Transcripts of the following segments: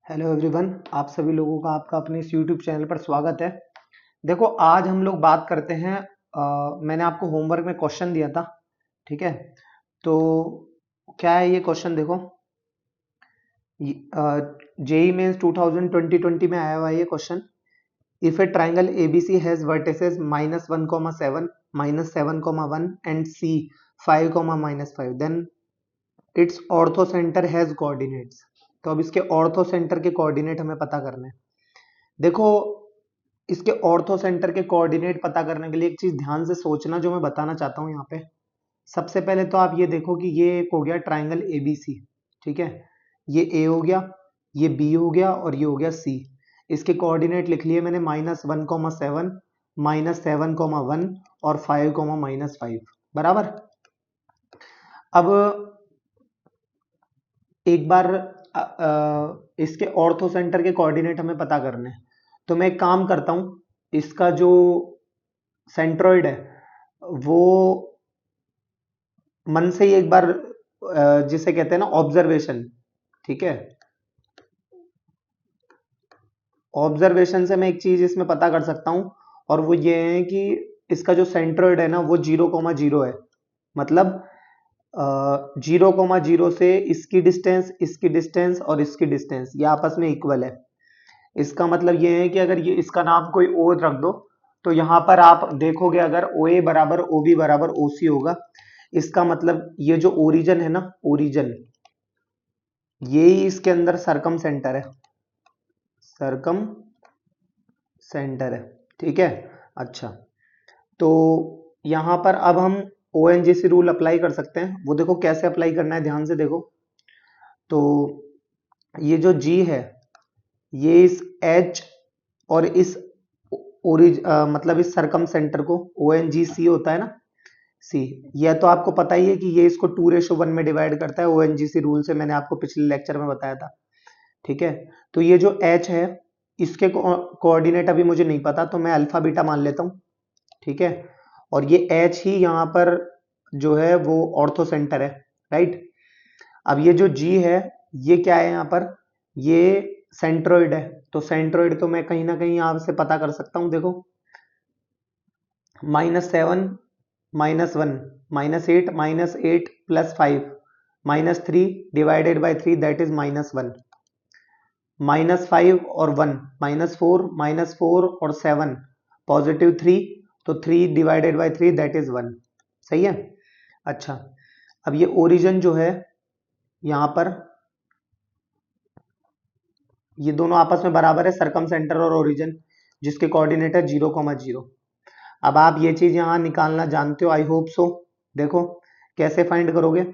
Hello everyone, आप सभी लोगों का आपका अपने इस यूट्यूब चैनल पर स्वागत है। देखो, आज हम लोग बात करते हैं। मैंने आपको होमवर्क में क्वेश्चन दिया था, ठीक है। तो क्या है ये क्वेश्चन? देखो, जेई मेंस 2020 में आया हुआ है ये question. If a triangle ABC has vertices -1,7 -7,1 and C 5, -5, then its orthocentre has coordinates. तो अब इसके ऑर्थो सेंटर के कोऑर्डिनेट हमें पता करने हैं। देखो, इसके ऑर्थो सेंटर के कोऑर्डिनेट पता करने के लिए एक चीज ध्यान से सोचना, जो मैं बताना चाहता हूं यहाँ पे। सबसे पहले तो आप ये देखो कि ये एक हो गया ट्राइंगल एबीसी, ठीक है। ये ए हो गया, ये बी हो गया और ये हो गया सी। इसके कोऑर्डिनेट लिख लिए मैंने -1,7 -7,1 और 5, बराबर। अब एक बार इसके ऑर्थो सेंटर के कोऑर्डिनेट हमें पता करने हैं, तो मैं एक काम करता हूं। इसका जो सेंट्रॉइड है वो मन से ही एक बार जिसे कहते हैं ना ऑब्जर्वेशन, ठीक है। ऑब्जर्वेशन से मैं एक चीज इसमें पता कर सकता हूं, और वो ये है कि इसका जो सेंट्रॉइड है ना वो 0,0 है। मतलब 0,0 से इसकी डिस्टेंस और इसकी डिस्टेंस ये आपस में इक्वल है। इसका मतलब ये है कि अगर ये इसका नाम कोई ओ रख दो, तो यहां पर आप देखोगे अगर ओ ए बराबर ओ बी बराबर ओ सी होगा। इसका मतलब ये जो ओरिजन है ना, ओरिजन, ये ही इसके अंदर सरकम सेंटर है, सरकम सेंटर है, ठीक है। अच्छा, तो यहां पर अब हम ओएनजीसी रूल अप्लाई कर सकते हैं। वो देखो कैसे अप्लाई करना है, ध्यान से देखो। तो ये जो जी है, ये इस एच और इस मतलब इस सरकम सेंटर को, ओ एन जी सी होता है ना, सी। यह तो आपको पता ही है कि ये इसको 2:1 में डिवाइड करता है, ओएनजीसी रूल से मैंने आपको पिछले लेक्चर में बताया था, ठीक है। तो ये जो एच है, इसके कोऑर्डिनेट अभी मुझे नहीं पता, तो मैं अल्फा बीटा मान लेता हूं, ठीक है। और ये एच ही यहाँ पर जो है वो ऑर्थो सेंटर है, राइट। अब ये जो जी है, ये क्या है यहाँ पर? ये सेंट्रोइड है। तो सेंट्रोइड तो मैं कहीं ना कहीं यहां से पता कर सकता हूं। देखो, -7 -1 -8 -8 +5 -3 डिवाइडेड बाई 3, दैट इज -1। -5 और 1 -4 और 7 +3, तो 3 डिवाइडेड बाई 3 दैट इज 1। सही है। अच्छा, अब ये ओरिजिन जो है यहां पर, ये दोनों आपस में बराबर है, सरकम सेंटर और ओरिजिन, जिसके कोऑर्डिनेट है 0,0। अब आप ये चीज यहां निकालना जानते हो, आई होप सो। देखो कैसे फाइंड करोगे।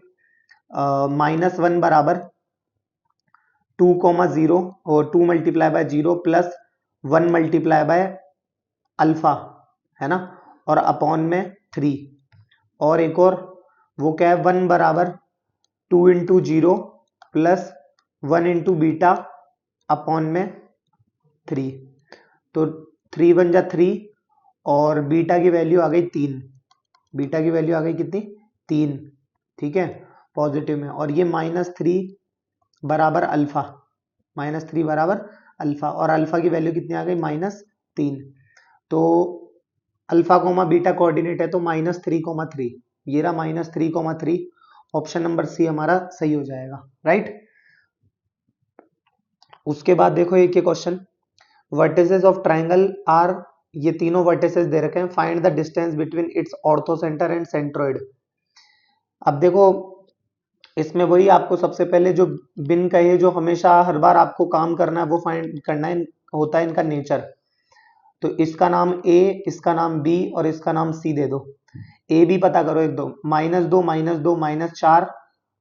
-1 बराबर 2,0 और 2 multiply by 0 plus 1 multiply by alpha, है ना, और अपॉन में 3। और एक और, वो क्या है, 1 बराबर 2 into 0 plus 1 into beta upon में 3। तो 3 बन जा 3, और बीटा की वैल्यू आ गई 3। बीटा की वैल्यू आ गई कितनी? 3, ठीक है, पॉजिटिव में। और ये -3 बराबर अल्फा, -3 बराबर अल्फा, और अल्फा की वैल्यू कितनी आ गई? -3। तो अल्फा कोमा बीटा कोऑर्डिनेट है, तो -3,3। ये रहा -3,3। ऑप्शन नंबर सी हमारा सही हो जाएगा, राइट। उसके बाद देखो एक ये question, vertices of triangle are, ये तीनों वर्टिसेस दे रखे हैं, find the distance between its orthocentre and centroid. अब देखो, इसमें वही आपको सबसे पहले जो बिन कहे, जो हमेशा हर बार आपको काम करना है, वो फाइंड करना है, होता है इनका नेचर। तो इसका नाम ए, इसका नाम बी और इसका नाम सी दे दो। ए बी पता करो, एक दो -2 -2 -4,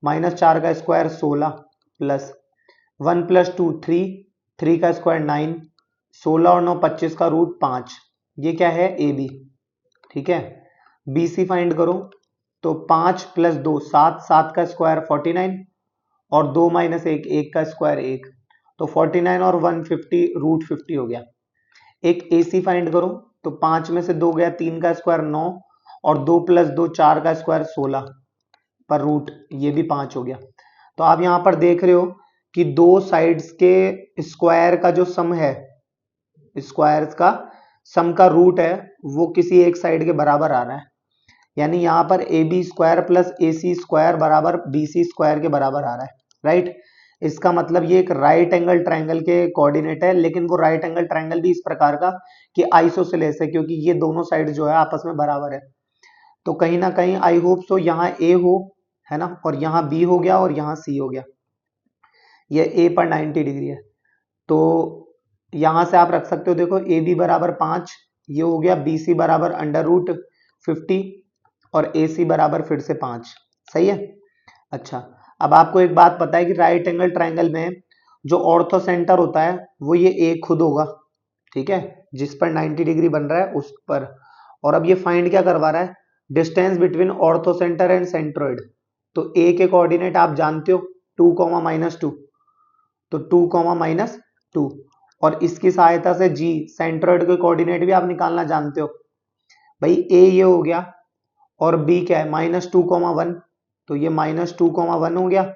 -4 का स्क्वायर 16 प्लस 1 + 2 3, 3 का स्क्वायर 9, 16 और 9 25 का रूट 5। ये क्या है? ए बी, ठीक है। बी सी फाइंड करो, तो 5 + 2 7, 7 का स्क्वायर 49, और 2 - 1 1 का स्क्वायर 1, तो 49 और 150 रूट 50 हो गया। एक ए सी फाइंड करो, तो 5 में से 2 गया, 3 का स्क्वायर 9, और 2 + 2 4 का स्क्वायर 16 पर रूट, ये भी 5 हो गया। तो आप यहां पर देख रहे हो कि दो साइड्स के स्क्वायर का जो सम है, स्क्वायर्स का सम का रूट है वो किसी एक साइड के बराबर आ रहा है, यानी यहाँ पर A B square plus A C square बराबर बी सी स्क्वायर के बराबर आ रहा है, राइट। इसका मतलब ये एक राइट एंगल ट्रायंगल के कोऑर्डिनेट है, लेकिन वो राइट एंगल ट्रायंगल भी इस प्रकार का कि आइसोसेलेस है, क्योंकि ये दोनों साइड जो है आपस में बराबर है। तो कहीं ना कहीं आई होप सो यहाँ ए हो, है ना, और यहाँ बी हो गया और यहाँ सी हो गया, ये ए पर 90 डिग्री है। तो यहां से आप रख सकते हो, देखो ए बी बराबर 5, ये हो गया, बी सी बराबर √50 और ए सी बराबर फिर से 5, सही है। अच्छा, अब आपको एक बात पता है कि राइट एंगल ट्रायंगल में जो ऑर्थो सेंटर होता है वो ये ए खुद होगा, ठीक है, जिस पर 90 डिग्री बन रहा है उस पर। और अब ये फाइंड क्या करवा रहा है, distance between ortho centre and centroid. तो ए के कोऑर्डिनेट आप जानते हो 2, -2, तो 2, -2, और इसकी सहायता से जी सेंट्रोइड के कोऑर्डिनेट भी आप निकालना जानते हो भाई। ए ये हो गया और बी क्या है -2, 1, तो ये -2, 1 हो गया,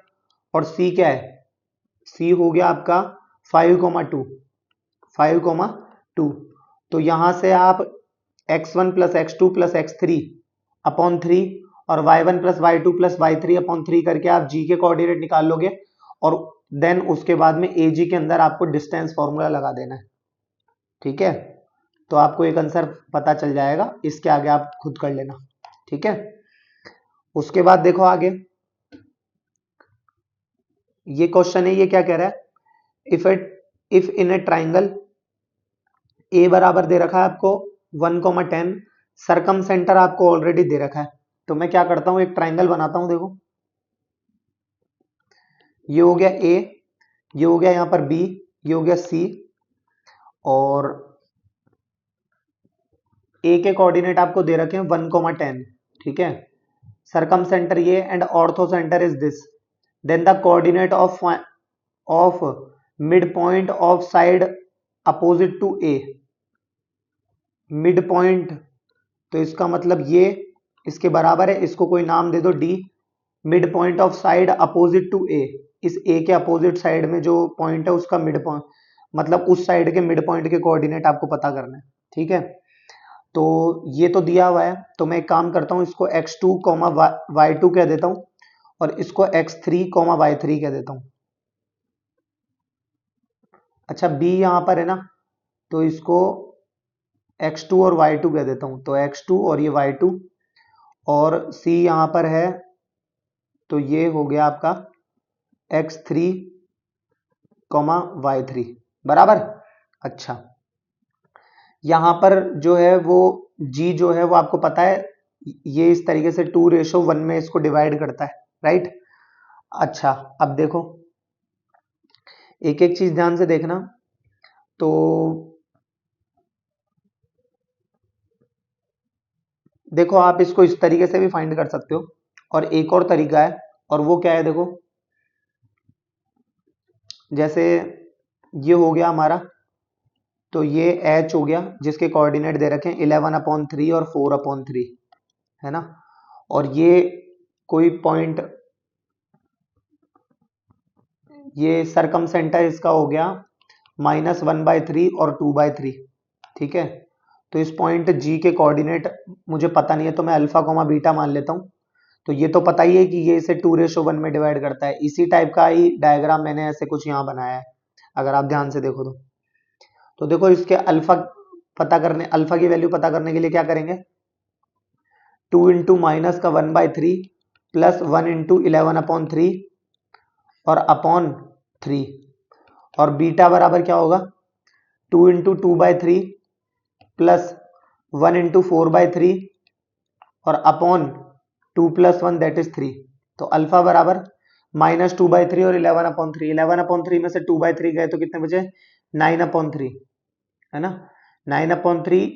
और सी क्या है, सी हो गया आपका 5, 2, तो यहां से आप x1 + x2 + x3 अपॉन 3 और y1 + y2 + y3 अपॉन 3 करके आप जी के कोऑर्डिनेट निकाल लोगे, और देन उसके बाद में ए जी के अंदर आपको डिस्टेंस फॉर्मूला लगा देना है, ठीक है। तो आपको एक आंसर पता चल जाएगा, इसके आगे आप खुद कर लेना, ठीक है। उसके बाद देखो आगे ये क्वेश्चन है, ये क्या कह रहा है, if in A triangle A बराबर दे रखा है आपको 1, 10, सरकम सेंटर आपको ऑलरेडी दे रखा है। तो मैं क्या करता हूं, एक ट्राइंगल बनाता हूं, देखो ये हो गया ए, ये हो गया यहां पर बी, ये हो गया सी, और ए के कोऑर्डिनेट आपको दे रखे हैं 1, 10, ठीक है। सरकम सेंटर ये and orthocentre is this, then the coordinate of mid point of side opposite to A, mid point, तो इसका मतलब ये इसके बराबर है, इसको कोई नाम दे दो D, mid point of side opposite to A, इस ए के अपोजिट साइड में जो पॉइंट है उसका मिड पॉइंट, मतलब उस साइड के मिड पॉइंट के कोऑर्डिनेट आपको पता करना है, ठीक है। तो ये तो दिया हुआ है, तो मैं एक काम करता हूं, इसको x2, y2 कह देता हूं, और इसको x3, y3 कह देता हूं। अच्छा, b यहां पर है ना, तो इसको x2 और y2 कह देता हूं, तो x2 और ये y2, और c यहां पर है, तो ये हो गया आपका x3, y3 बराबर। अच्छा, यहां पर जो है वो g जो है वो आपको पता है, ये इस तरीके से 2:1 में इसको डिवाइड करता है, राइट। अच्छा, अब देखो एक एक चीज ध्यान से देखना, तो देखो आप इसको इस तरीके से भी फाइंड कर सकते हो, और एक और तरीका है, और वो क्या है, देखो जैसे ये हो गया हमारा, तो ये h हो गया जिसके कोऑर्डिनेट दे रखे हैं 11/3 और 4/3, है ना, और ये कोई पॉइंट, ये सरकम सेंटर इसका हो गया -1/3 और 2/3, ठीक है। तो इस पॉइंट G के कोऑर्डिनेट मुझे पता नहीं है, तो मैं अल्फा, बीटा मान लेता हूं। तो ये तो पता ही है कि ये इसे 2:1 में डिवाइड करता है, इसी टाइप का ही डायग्राम मैंने ऐसे कुछ यहाँ बनाया है, अगर आप ध्यान से देखो तो देखो इसके अल्फा की वैल्यू पता करने के लिए क्या करेंगे, 2 इंटू माइनस का 1/3 प्लस 1 इंटू 11/3 और अपॉन 3, और बीटा बराबर क्या होगा, 2 इंटू 2/3 प्लस 1 इंटू 4/3 और अपॉन 2 + 1 दैट इज 3। तो अल्फा बराबर -2/3 और 11/3, 11/3 में से 2/3 गए तो कितने बचे, 9/3, है ना, 9/3,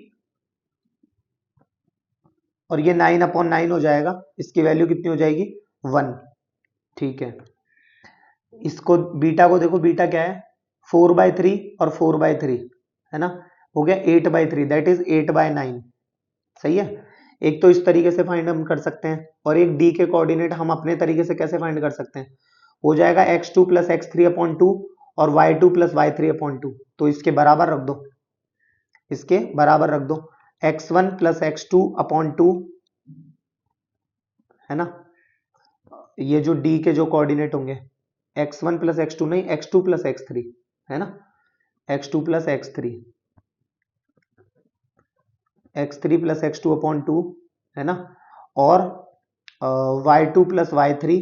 और ये 9/9 हो जाएगा, इसकी वैल्यू कितनी हो जाएगी 1, ठीक है। इसको बीटा को देखो, बीटा क्या है 4/3 और 4/3, है ना, हो गया 8/3 दैट इज 8/9, सही है। एक तो इस तरीके से फाइंड हम कर सकते हैं, और एक डी के कोऑर्डिनेट हम अपने तरीके से कैसे फाइंड कर सकते हैं, हो जाएगा x2 प्लस x3 अपॉन 2 और y2 प्लस y3 अपॉन 2। तो इसके बराबर रख दो, इसके बराबर रख दो x1 प्लस x2 अपॉन 2, है ना। ये जो d के जो कोऑर्डिनेट होंगे x1 प्लस x2 नहीं, x2 प्लस x3, है ना, x2 plus x3, x3 plus x2 upon 2, है ना, और y2 प्लस y3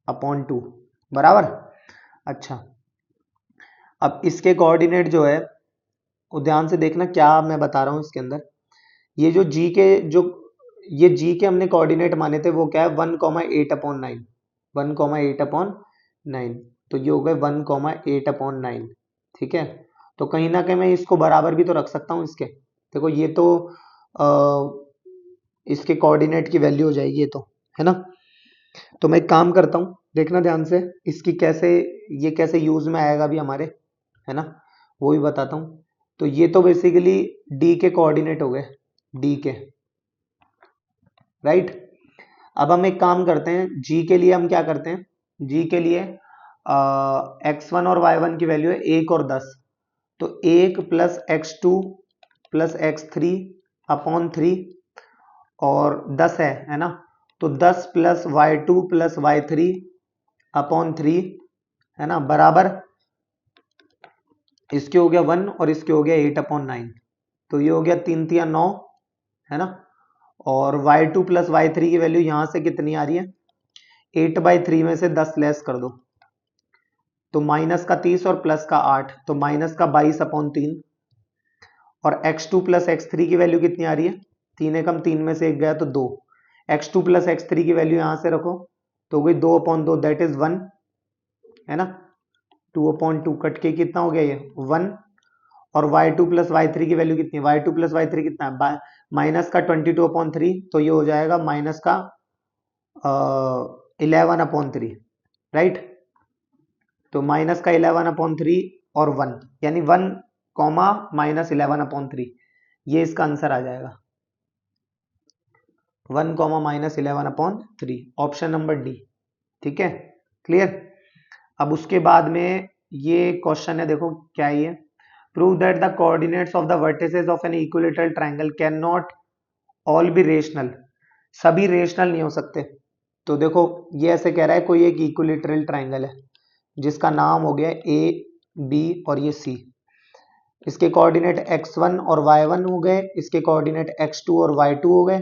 अपॉन 2 बराबर। अच्छा, अब इसके कोऑर्डिनेट जो है वो ध्यान से देखना क्या मैं बता रहा हूं इसके अंदर। ये जो g के जो ये g के हमने कोऑर्डिनेट माने थे वो क्या है 1,8 अपॉन 9, 1,8 अपॉन 9। तो ये हो गए 1,8 अपॉन 9, ठीक है। तो कहीं ना कहीं मैं इसको बराबर भी तो रख सकता हूँ इसके। देखो ये तो इसके कोऑर्डिनेट की वैल्यू हो जाएगी ये तो, है ना। तो मैं एक काम करता हूँ, देखना ध्यान से इसकी कैसे, ये कैसे यूज में आएगा भी हमारे, है ना, वो भी बताता हूँ। तो ये तो बेसिकली डी के कोऑर्डिनेट हो गए, डी के, राइट। अब हम एक काम करते हैं, जी के लिए हम क्या करते हैं, जी के लिए x1 और y1 की वैल्यू है 1 और 10। तो 1 plus x2 plus x3 upon 3 और 10 है ना। तो 10 plus y2 plus y3 upon 3, है ना, बराबर इसके हो गया 1 और इसके हो गया 8 अपॉन 9। तो ये हो गया 3 3 9, है ना। और y2 प्लस y3 की वैल्यू यहां से कितनी आ रही है, 8/3 में से 10 लेस कर दो तो माइनस का 30 और प्लस का 8, तो माइनस का 22 अपॉन 3। और x2 प्लस x3 की वैल्यू कितनी आ रही है, 3 एकम 3 में से 1 गया तो 2। x2 प्लस x3 की वैल्यू यहां से रखो तो हो गई 2 अपॉन 2 दैट इज 1, है ना। 2 अपॉन 2 कट के कितना हो गया ये 1। और y2 प्लस y3 की वैल्यू कितनी है, y2 प्लस y3 कितना है, माइनस का 22 अपॉन 3, तो ये हो जाएगा माइनस का 11 अपॉन 3, राइट। तो माइनस का 11 अपॉन 3 और 1 यानी 1 कॉमा माइनस 11 अपॉन 3, ये इसका आंसर आ जाएगा 1 comma minus 11 upon 3, option number D, ठीक है, क्लियर। अब उसके बाद में ये क्वेश्चन है, देखो क्या है ये, prove that the coordinates of the vertices of an equilateral triangle can not all B rational, सभी रेशनल नहीं हो सकते। तो देखो ये ऐसे कह रहा है कोई एक इक्विलेटरल ट्रायंगल है जिसका नाम हो गया ए बी और ये सी, इसके कोऑर्डिनेट x1 और y1 हो गए, इसके कोऑर्डिनेट x2 और y2 हो गए,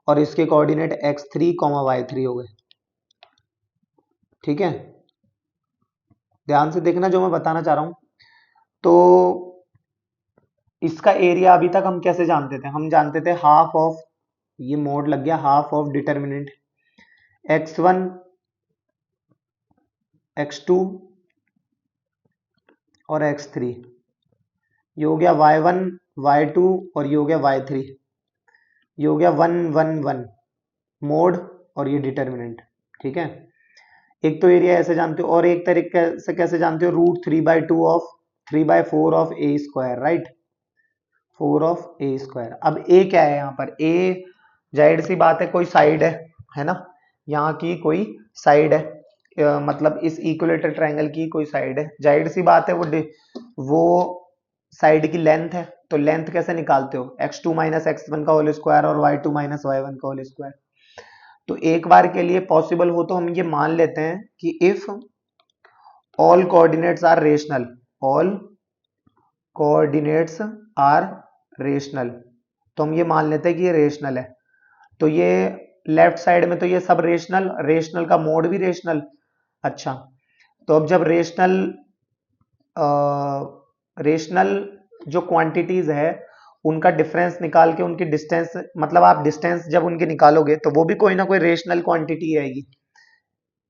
और इसके कोऑर्डिनेट x3, y3 हो गए, ठीक है। ध्यान से देखना जो मैं बताना चाह रहा हूं। तो इसका एरिया अभी तक हम कैसे जानते थे, हम जानते थे हाफ ऑफ, ये मोड लग गया, half of determinant x1 x2 और x3, ये हो गया y1 y2 और ये हो गया y3, ये हो गया 1 1 1 मोड और ये डिटर्मिनेंट, ठीक है। एक तो एरिया ऐसे जानते हो और एक तरीके से कैसे जानते हो, √3/2 of 3/4 of A square, right, 4 of A square. अब ए क्या है यहाँ पर, ए जाहिर सी बात है कोई साइड है ना, यहाँ की कोई साइड है, मतलब इस इक्विलेटरल ट्रायंगल की कोई साइड है, जाहिर सी बात है वो साइड की लेंथ है। तो लेंथ कैसे निकालते हो, x2 माइनस x1 का होल स्क्वायर और y2 माइनस y1 का होल स्क्वायर। तो एक बार के लिए पॉसिबल हो तो हम ये मान लेते हैं कि if all coordinates are rational, all coordinates are rational, तो हम ये मान लेते हैं कि ये रेशनल है। तो ये लेफ्ट साइड में तो ये सब रेशनल, रेशनल का मोड भी रेशनल। अच्छा, तो अब जब रेशनल जो क्वांटिटीज है उनका डिफरेंस निकाल के उनकी डिस्टेंस, मतलब आप डिस्टेंस जब उनके निकालोगे तो वो भी कोई ना कोई रेशनल क्वांटिटी आएगी।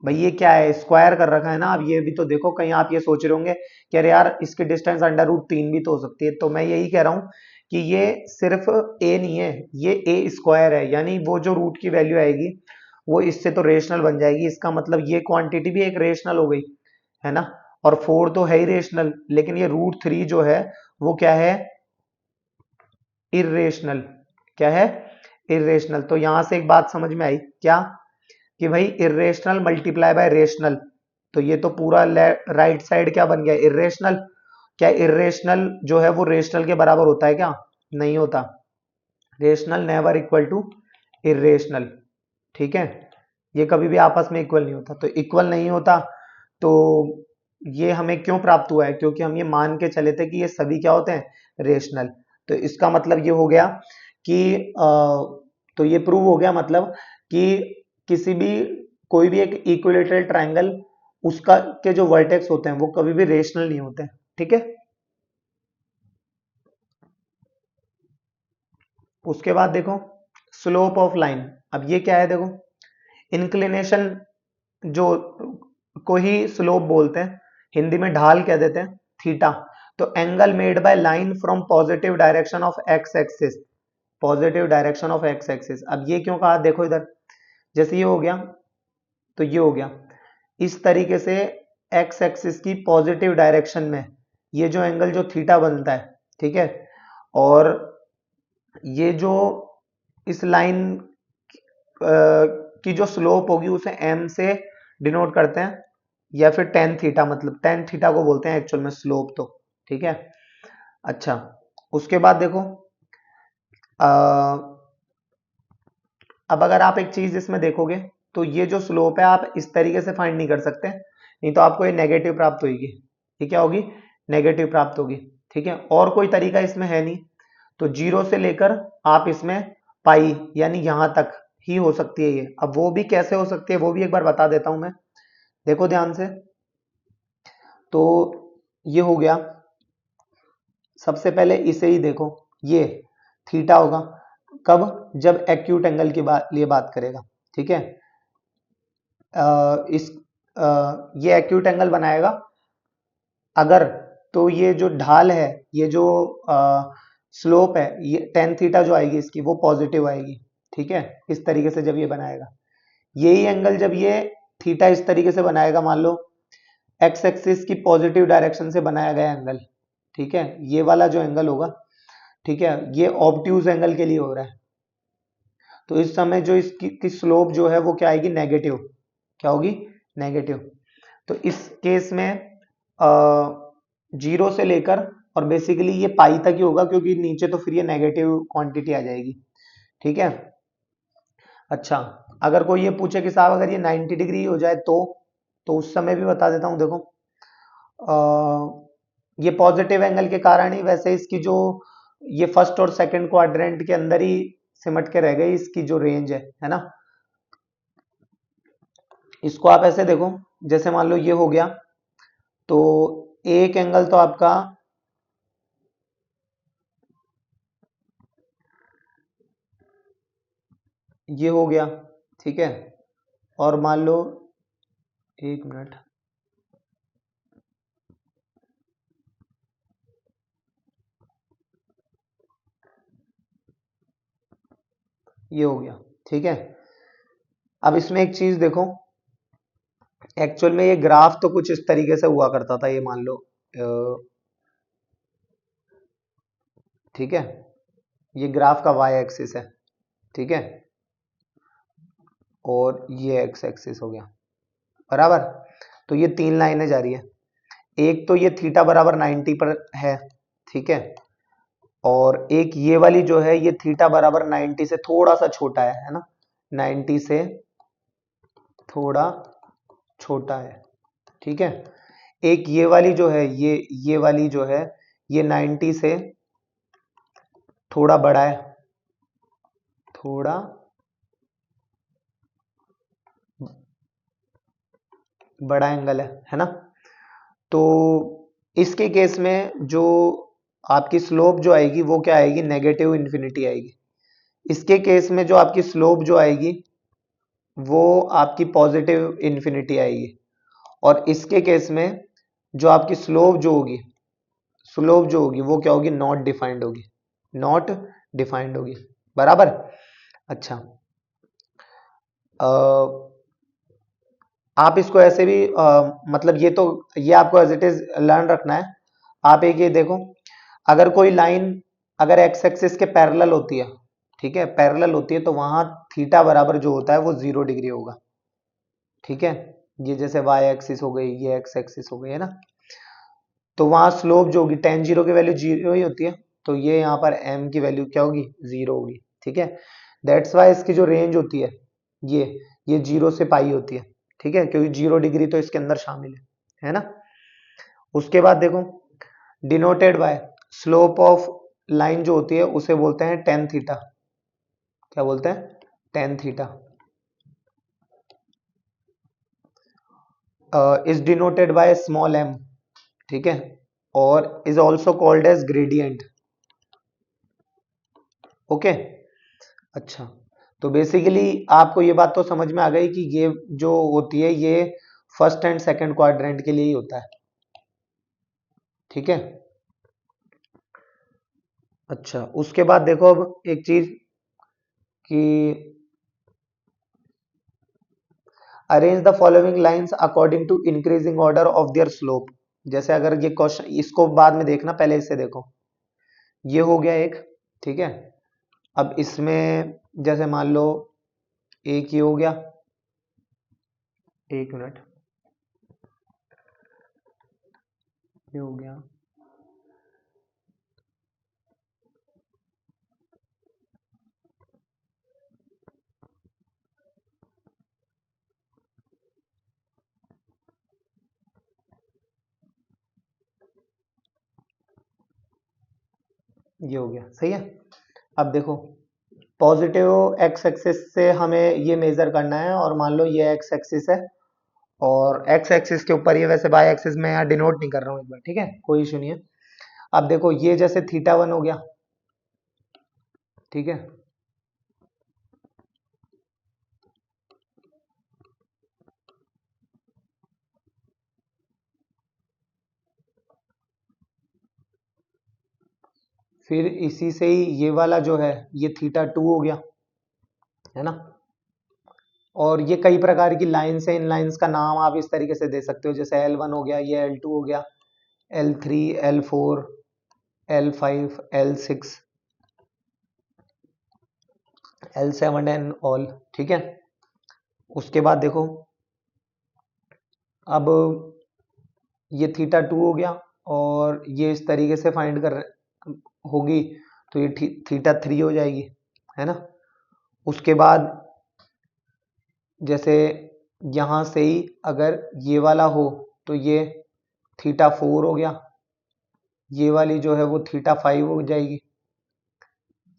भाई ये क्या है, स्क्वायर कर रखा है ना। अब ये भी तो देखो, कहीं आप ये सोच रहे होंगे कि अरे यार इसकी डिस्टेंस √3 भी तो हो सकती है। तो मैं यही कह रहा हूं कि ये सिर्फ ए नहीं है, ये ए स्क्वायर है, यानी वो जो रूट की वैल्यू आएगी वो इससे तो रेशनल बन जाएगी। इसका मतलब ये क्वांटिटी भी एक रेशनल हो गई, है ना। और 4 तो है ही रेशनल, लेकिन ये √3 जो है वो क्या है, इर्रेशनल। क्या है, इर्रेशनल। तो यहां से एक बात समझ में आई क्या, कि भाई इरेशनल मल्टीप्लाई बाय रेशनल, तो ये तो पूरा राइट साइड क्या बन गया, इरेशनल। क्या इरेशनल जो है वो रेशनल के बराबर होता है क्या, नहीं होता। Rational never equal to irrational, ठीक है, ये कभी भी आपस में इक्वल नहीं होता, तो इक्वल नहीं होता। तो ये हमें क्यों प्राप्त हुआ है, क्योंकि हम ये मान के चले थे कि ये सभी क्या होते हैं, रेशनल। तो इसका मतलब ये हो गया कि तो ये प्रूव हो गया, मतलब कि किसी भी कोई भी एक इक्विलेटरल ट्रायंगल, उसका के जो वर्टेक्स होते हैं वो कभी भी रेशनल नहीं होते हैं, ठीक है। उसके बाद देखो स्लोप ऑफ लाइन, अब ये क्या है, देखो इंक्लिनेशन जो को ही स्लोप बोलते हैं, हिंदी में ढाल कह देते हैं, थीटा। तो angle made by line from positive direction of x axis, positive direction of x axis. अब ये क्यों कहा, देखो इधर, जैसे ये हो गया तो ये हो गया, इस तरीके से एक्स एक्सिस की पॉजिटिव डायरेक्शन में ये जो एंगल जो थीटा बनता है, ठीक है। और ये जो इस लाइन की जो स्लोप होगी उसे एम से डिनोट करते हैं, या फिर टेन थीटा, मतलब टेन थीटा को बोलते हैं एक्चुअल में स्लोप, तो ठीक है। अच्छा, उसके बाद देखो अब अगर आप एक चीज इसमें देखोगे तो ये जो स्लोप है आप इस तरीके से फाइंड नहीं कर सकते, नहीं तो आपको ये नेगेटिव प्राप्त होगी, ये क्या होगी, नेगेटिव प्राप्त होगी, ठीक है। और कोई तरीका इसमें है नहीं, तो जीरो से लेकर आप इसमें पाई यानी यहां तक ही हो सकती है ये। अब वो भी कैसे हो सकती है वो भी एक बार बता देता हूं मैं, देखो ध्यान से। तो ये हो गया, सबसे पहले इसे ही देखो, ये थीटा होगा कब, जब एक्यूट एंगल की लिए बात करेगा, ठीक है। इस ये एक्यूट एंगल बनाएगा अगर, तो ये जो ढाल है, ये जो स्लोप है, ये टेन थीटा जो आएगी इसकी वो पॉजिटिव आएगी, ठीक है। इस तरीके से जब ये बनाएगा, यही एंगल जब ये थीटा इस तरीके से बनाएगा, मान लो एक्स एक्सिस की पॉजिटिव डायरेक्शन से बनाया गया एंगल, ठीक है, ये वाला जो एंगल होगा, ठीक है, ये ऑब्ट्यूज एंगल के लिए हो रहा है। तो इस समय जो इसकी की स्लोप जो है वो क्या आएगी, नेगेटिव, क्या होगी, नेगेटिव। तो इस केस में जीरो से लेकर और बेसिकली ये पाई तक ही होगा, क्योंकि नीचे तो फिर ये नेगेटिव क्वांटिटी आ जाएगी, ठीक है। अच्छा, अगर कोई ये पूछे कि साहब अगर ये 90 डिग्री हो जाए तो उस समय भी बता देता हूं, देखो ये पॉजिटिव एंगल के कारण ही वैसे इसकी जो ये फर्स्ट और सेकंड क्वाड्रेंट के अंदर ही सिमट के रह गई इसकी जो रेंज है ना। इसको आप ऐसे देखो, जैसे मान लो ये हो गया, तो एक एंगल तो आपका ये हो गया, ठीक है। और मान लो, एक मिनट, ये हो गया, ठीक है। अब इसमें एक चीज देखो, एक्चुअल में ये ग्राफ तो कुछ इस तरीके से हुआ करता था, ये मान लो ठीक है, ये ग्राफ का वाई एक्सिस है, ठीक है, और ये एक्स एक्सिस हो गया, बराबर। तो ये तीन लाइनें जा रही है, एक तो ये थीटा बराबर 90 पर है, ठीक है, और एक ये वाली जो है ये थीटा बराबर 90 से थोड़ा सा छोटा है ना, 90 से थोड़ा छोटा है, ठीक है। एक ये वाली जो है, ये वाली जो है ये 90 से थोड़ा बड़ा है, थोड़ा बड़ा एंगल है ना। तो इसके केस में जो आपकी स्लोप जो आएगी वो क्या आएगी, नेगेटिव इन्फिनिटी आएगी। इसके केस में जो आपकी स्लोप जो आएगी वो आपकी पॉजिटिव इन्फिनिटी आएगी। और इसके केस में जो आपकी स्लोप जो होगी, स्लोप जो होगी वो क्या होगी, नॉट डिफाइंड होगी, नॉट डिफाइंड होगी, बराबर। अच्छा, आप इसको ऐसे भी मतलब ये आपको एज इट इज लर्न रखना है। आप एक ये देखो, अगर कोई लाइन अगर एक्स एक्सिस के पैरेलल होती है, ठीक है, पैरेलल होती है, तो वहां थीटा बराबर जो होता है वो 0 डिग्री होगा, ठीक है, ये जैसे y एक्सिस हो गई, ये x एक्सिस हो गई, है ना। तो वहां स्लोप जो होगी tan जीरो की वैल्यू जीरो ही होती है, तो ये यहाँ पर m की वैल्यू क्या होगी, जीरो होगी। ठीक है, दैट्स वाई इसकी जो रेंज होती है ये जीरो से पाई होती है। ठीक है, क्योंकि 0 डिग्री तो इसके अंदर शामिल है ना। उसके बाद देखो, denoted by slope of line जो होती है उसे बोलते हैं टेन थीटा। क्या बोलते हैं, tan theta. Is denoted by small m। ठीक है, और is also called as gradient. Okay, अच्छा, तो बेसिकली आपको ये बात तो समझ में आ गई कि ये जो होती है ये फर्स्ट एंड सेकंड क्वाड्रेंट के लिए ही होता है। ठीक है, अच्छा, उसके बाद देखो अब एक चीज कि arrange the following lines according to increasing order of their slope. जैसे अगर ये क्वेश्चन, इसको बाद में देखना, पहले इसे देखो। ये हो गया एक, ठीक है। अब इसमें जैसे मान लो एक ये हो गया, एक मिनट, ये हो गया, ये हो गया, सही है। अब देखो, पॉजिटिव एक्स एक्सिस से हमें ये मेजर करना है, और मान लो ये एक्स एक्सिस है, और एक्स एक्सिस के ऊपर ये, वैसे बाय एक्सिस में यहाँ डिनोट नहीं कर रहा हूँ एक बार, ठीक है, कोई इशू नहीं है। अब देखो ये जैसे थीटा वन हो गया, ठीक है, फिर इसी से ही ये वाला जो है ये थीटा टू हो गया, है ना। और ये कई प्रकार की लाइंस है, इन लाइंस का नाम आप इस तरीके से दे सकते हो, जैसे L1 हो गया, ये L2 हो गया, L3, L4, L5, L6, L7 and all. ठीक है, उसके बाद देखो, अब ये थीटा टू हो गया, और ये इस तरीके से फाइंड कर होगी, तो ये थीटा थ्री हो जाएगी, है ना। उसके बाद जैसे यहां से ही अगर ये वाला हो, तो ये थीटा फोर हो गया, ये वाली जो है वो थीटा फाइव हो जाएगी,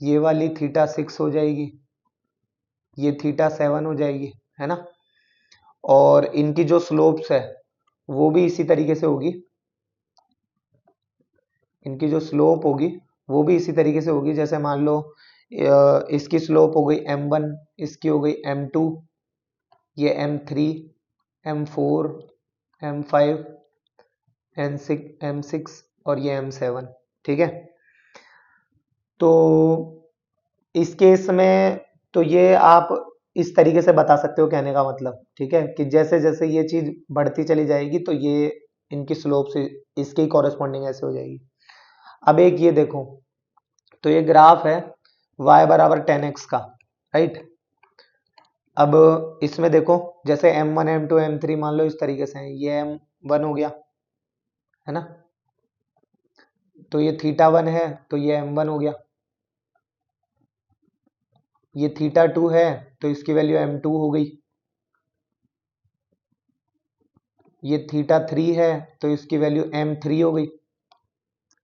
ये वाली थीटा सिक्स हो जाएगी, ये थीटा सेवन हो जाएगी, है ना। और इनकी जो स्लोप्स है वो भी इसी तरीके से होगी, इनकी जो स्लोप होगी वो भी इसी तरीके से होगी। जैसे मान लो इसकी स्लोप हो गई m1, इसकी हो गई m2, ये m3, m4, m5, m6 और ये m7। ठीक है, तो इस केस में तो ये आप इस तरीके से बता सकते हो, कहने का मतलब, ठीक है, कि जैसे जैसे ये चीज बढ़ती चली जाएगी तो ये इनकी स्लोप से इसके कॉरेस्पॉन्डिंग ऐसे हो जाएगी। अब एक ये देखो, तो ये ग्राफ है y बराबर 10x का, राइट। अब इसमें देखो, जैसे m1 m2 m3 मान लो इस तरीके से है, ये m1 हो गया, है ना, तो ये थीटा वन है, तो ये m1 हो गया, ये थीटा टू है तो इसकी वैल्यू m2 हो गई, ये थीटा थ्री है तो इसकी वैल्यू m3 हो गई।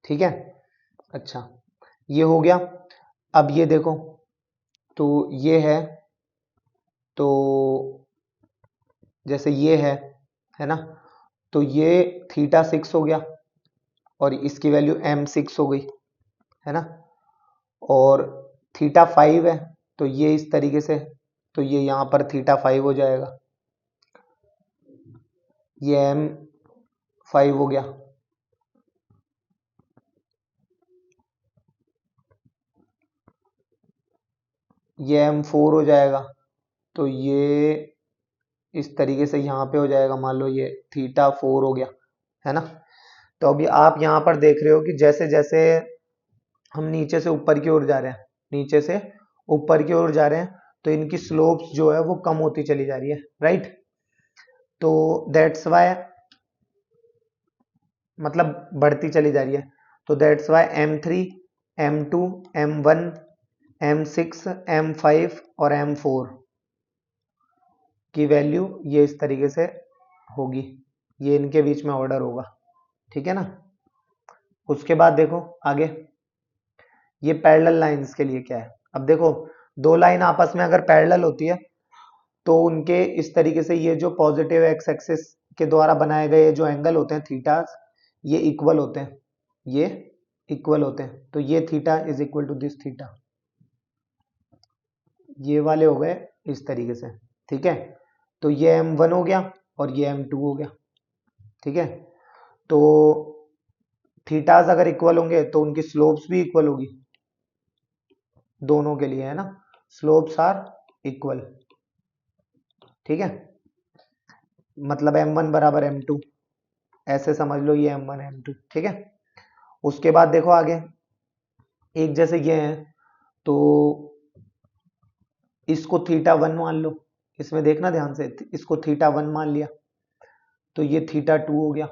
ठीक है, अच्छा, ये हो गया। अब ये देखो, तो ये है, तो जैसे ये है ना, तो ये थीटा सिक्स हो गया, और इसकी वैल्यू m6 हो गई, है ना। और थीटा फाइव है, तो ये इस तरीके से, तो ये यहाँ पर थीटा फाइव हो जाएगा, ये m5 हो गया। ये m4 हो जाएगा, तो ये इस तरीके से यहाँ पे हो जाएगा, मान लो ये थीटा फोर हो गया, है ना। तो अभी आप यहाँ पर देख रहे हो कि जैसे जैसे हम नीचे से ऊपर की ओर जा रहे हैं, नीचे से ऊपर की ओर जा रहे हैं, तो इनकी स्लोप्स जो है वो कम होती चली जा रही है, राइट। तो दैट्स वाई मतलब बढ़ती चली जा रही है, तो that's why M3 M2 M1 M6 M5 और M4 की वैल्यू ये इस तरीके से होगी, ये इनके बीच में ऑर्डर होगा, ठीक है ना। उसके बाद देखो आगे, ये पैरेलल लाइंस के लिए क्या है। अब देखो दो लाइन आपस में अगर पैरेलल होती है तो उनके इस तरीके से ये जो पॉजिटिव एक्स एक्सिस के द्वारा बनाए गए जो एंगल होते हैं थीटास, ये इक्वल होते हैं, ये इक्वल होते हैं। तो ये theta is equal to this theta, ये वाले हो गए इस तरीके से, ठीक है। तो ये M1 हो गया और ये M2 हो गया, ठीक है। तो थीटास अगर इक्वल होंगे तो उनकी स्लोप्स भी इक्वल होगी, दोनों के लिए, है ना, स्लोप्स आर इक्वल, ठीक है। मतलब M1 बराबर M2, ऐसे समझ लो, ये M1 M2, ठीक है। उसके बाद देखो आगे, एक जैसे ये है तो इसको θ1 मान लो, इसमें देखना ध्यान से, इसको θ1 मान लिया तो ये θ2 हो गया,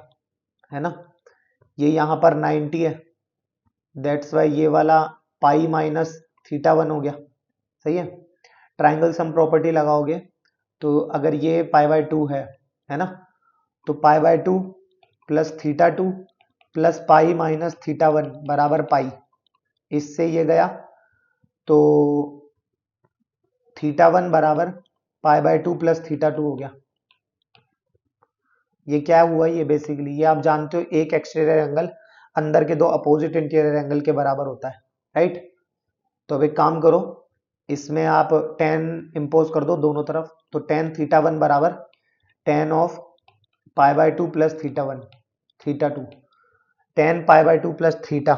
है ना। ये यहाँ पर 90 है, दैट्स वाई ये वाला पाई माइनस θ1 हो गया, सही है। ट्राइंगल सम प्रॉपर्टी लगाओगे तो अगर ये π/2 है ना, तो π/2 प्लस θ2 प्लस पाई माइनस θ1 बराबर पाई, इससे ये गया तो θ1 बराबर π/2 प्लस θ2 हो गया। ये क्या हुआ, ये बेसिकली ये आप जानते हो एक एक्सटीरियर एंगल अंदर के दो अपोजिट इंटीरियर एंगल के बराबर होता है, राइट। तो अब एक काम करो, इसमें आप tan इंपोज कर दो दोनों तरफ, तो tan θ1 बराबर tan of π/2 plus θ1 θ2, tan π/2 plus theta,